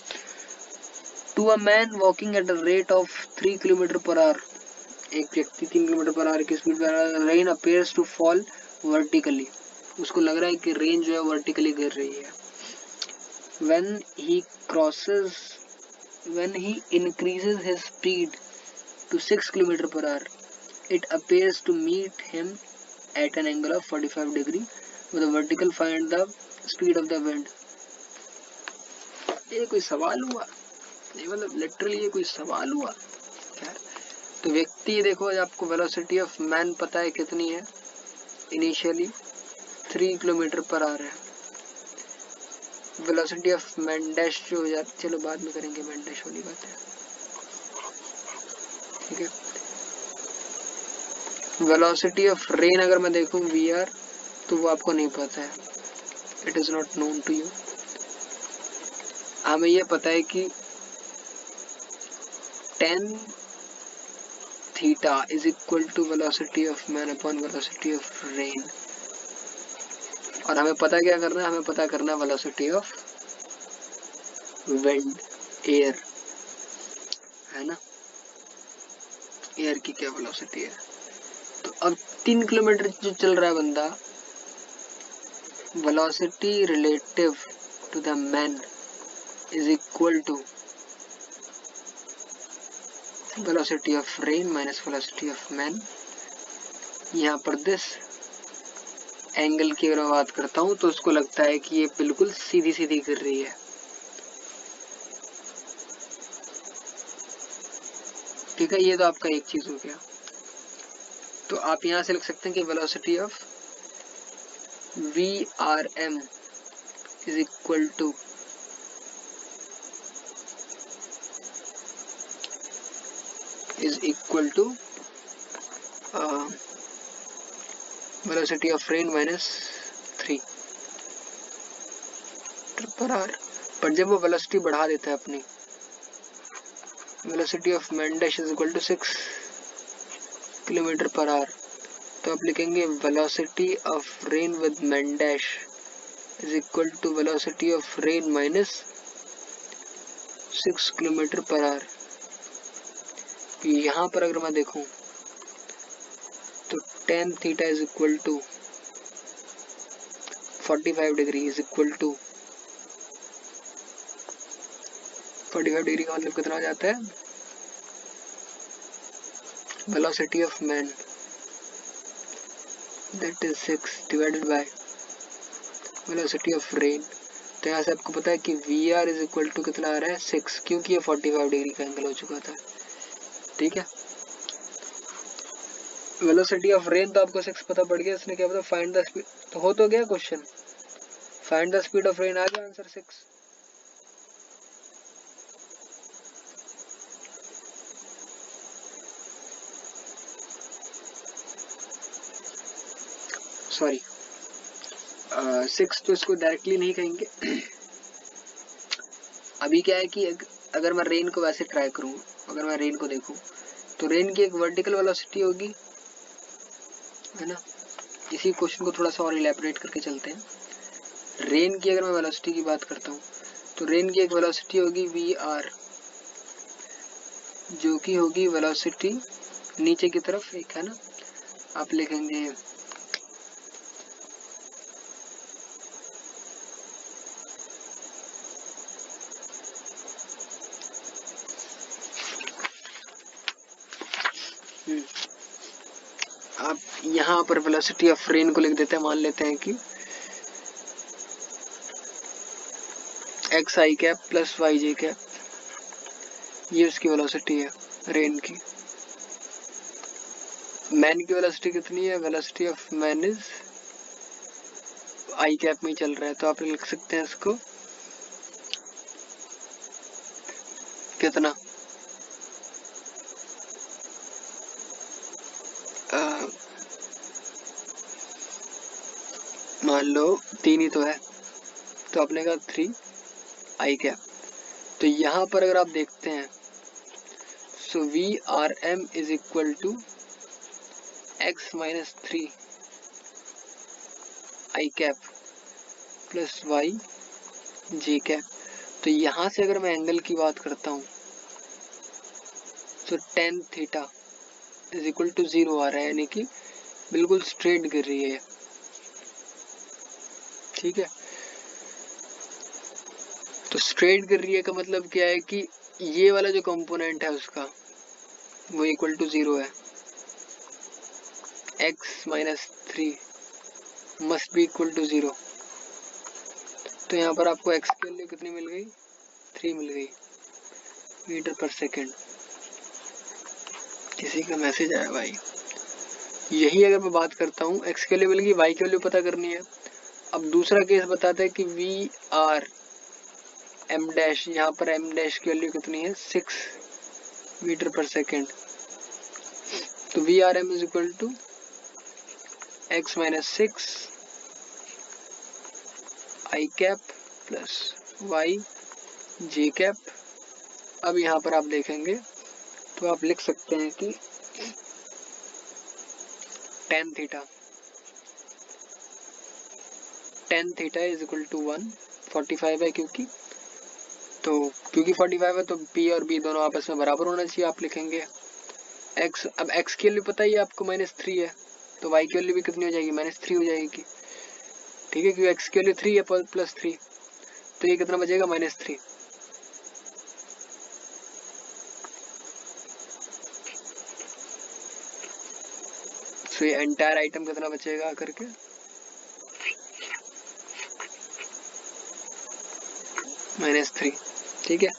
To a man walking at a rate of 3 kilometre per hour, एक व्यक्ति 3 किलोमीटर पर आवर की स्पीड पर, rain appears to fall vertically, उसको लग रहा है कि रेन जो है वर्टिकली गिर रही है। when he increases his speed to 6 km per hour, it appears to meet him at an angle of 45 degree with a vertical find the speed of the wind। ये कोई सवाल हुआ? ये मतलब लिटरली ये कोई सवाल हुआ क्या? तो व्यक्ति देखो, आपको वेलोसिटी ऑफ मैन पता है कितनी है, इनिशियली 3 किलोमीटर पर आवर है। वेलोसिटी ऑफ मैन डैश जो हो जाती, चलो बाद में करेंगे मैन डैश वाली बात है, ठीक है। वेलोसिटी ऑफ रेन अगर मैं देखूं वी आर, तो वो आपको नहीं पता है, it is not known to you. हमें ये पता है कि tan theta is equal to velocity of man upon velocity of rain, और हमें पता क्या करना है, हमें पता करना है वेलोसिटी ऑफ विंड, एयर, है ना, एयर की क्या वेलोसिटी है। तो अब 3 किलोमीटर जो चल रहा है बंदा, velocity relative to the man is equal to velocity of rain minus velocity of man. यहाँ पर दिस एंगल की अगर मैं बात करता हूँ तो उसको लगता है कि ये बिल्कुल सीधी सीधी गिर रही है, ठीक है। ये तो आपका एक चीज हो गया। तो आप यहाँ से लिख सकते हैं कि velocity of V R M is equal to velocity of rain minus 3 per our. पर जब वो वेलोसिटी बढ़ा देता है अपनी, velocity of man dash is equal to 6 kilometre per hour, तो आप लिखेंगे velocity of rain with man dash is equal to velocity of rain minus 6 kilometre per hour. यहाँ पर अगर मैं देखूं तो tan theta is equal to 45 degree is equal to 45 degree का मतलब कितना हो जाता है, velocity of man that is 6 divided by velocity of rain. तो यहाँ से आपको पता है कि V are is equal to कितना आ रहा है 6, क्योंकि ये 45 डिग्री का एंगल हो चुका था, ठीक है। वेलोसिटी ऑफ रेन तो आपको 6 पता पड़ गया, इसने क्या पता फाइंड द स्पीड, तो हो तो गया question, find the speed of rain आ गया आंसर 6। सॉरी 6 तो इसको डायरेक्टली नहीं कहेंगे। अभी क्या है कि अगर मैं रेन को वैसे ट्राई करूँ, अगर मैं रेन को देखूँ तो रेन की एक वर्टिकल वेलोसिटी होगी, है ना। इसी क्वेश्चन को थोड़ा सा और इलैबोरेट करके चलते हैं। रेन की अगर मैं वेलोसिटी की बात करता हूँ तो रेन की एक वेलोसिटी होगी वी आर, जो कि होगी वेलोसिटी नीचे की तरफ एक, है ना। आप लिखेंगे आप यहाँ पर वेलोसिटी ऑफ रेन को लिख देते हैं, मान लेते हैं कि एक्स आई cap plus Y J cap, ये उसकी वेलोसिटी है रेन की। मैन की वेलोसिटी कितनी है, velocity of man is I cap में चल रहा है, तो आप लिख सकते हैं इसको कितना, मान लो 3 ही तो है, तो आपने कहा 3 आई कैप, तो यहाँ पर अगर आप देखते हैं so V R M is equal to X minus 3 I cap plus Y J cap. तो यहाँ से अगर मैं एंगल की बात करता हूँ तो tan theta is equal to 0 आ रहा है, यानी कि बिल्कुल स्ट्रेट गिर रही है। ठीक है, तो स्ट्रेट गिर रही है का मतलब क्या है कि ये वाला जो कंपोनेंट है उसका वो इक्वल टू 0 है। x minus 3 must be equal to 0। तो यहाँ पर आपको x की वैल्यू कितनी मिल गई? 3 मिल गई मीटर पर सेकेंड। किसी का मैसेज आया भाई। यही अगर मैं बात करता हूँ x की वैल्यू मिल गई, y की वैल्यू पता करनी है। अब दूसरा केस बताता है कि वी आर एम डैश, यहाँ पर एम डैश की वैल्यू कितनी है? 6 मीटर पर सेकेंड। तो V R M is equal to X minus 6 I cap plus Y J cap. अब यहाँ पर आप देखेंगे तो आप लिख सकते हैं कि tan theta is equal to 145 है, क्योंकि 45 है तो P और B दोनों आपस में बराबर होना चाहिए। आप लिखेंगे x, अब x की वैल्यू पता ही है आपको -3 है, तो y की वैल्यू भी कितनी हो जाएगी? -3 हो जाएगी। ठीक है, क्योंकि x की वैल्यू 3 है प्लस 3, तो ये कितना बचेगा? -3। तो ये एंटायर आइटम कितना बचेगा करके? -3। ठीक है,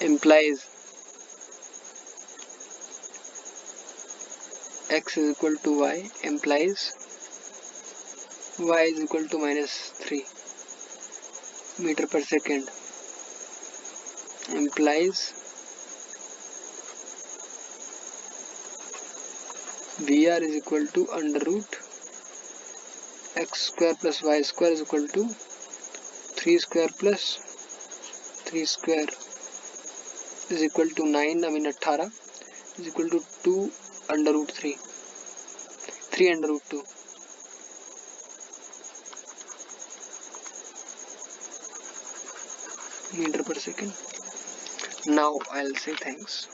implies x is equal to y implies y is equal to -3 metre per second implies VR is equal to under root x square plus y square is equal to 3 square plus 3 square is equal to 9, I mean 18 is equal to 2 under root 3 under root 2। Metre per second. Now I will say thanks.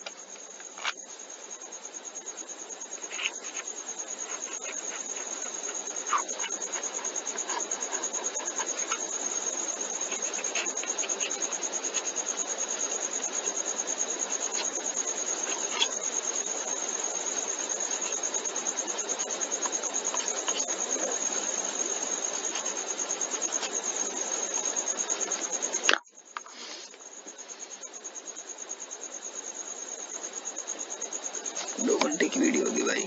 दो घंटे की वीडियो होगी भाई।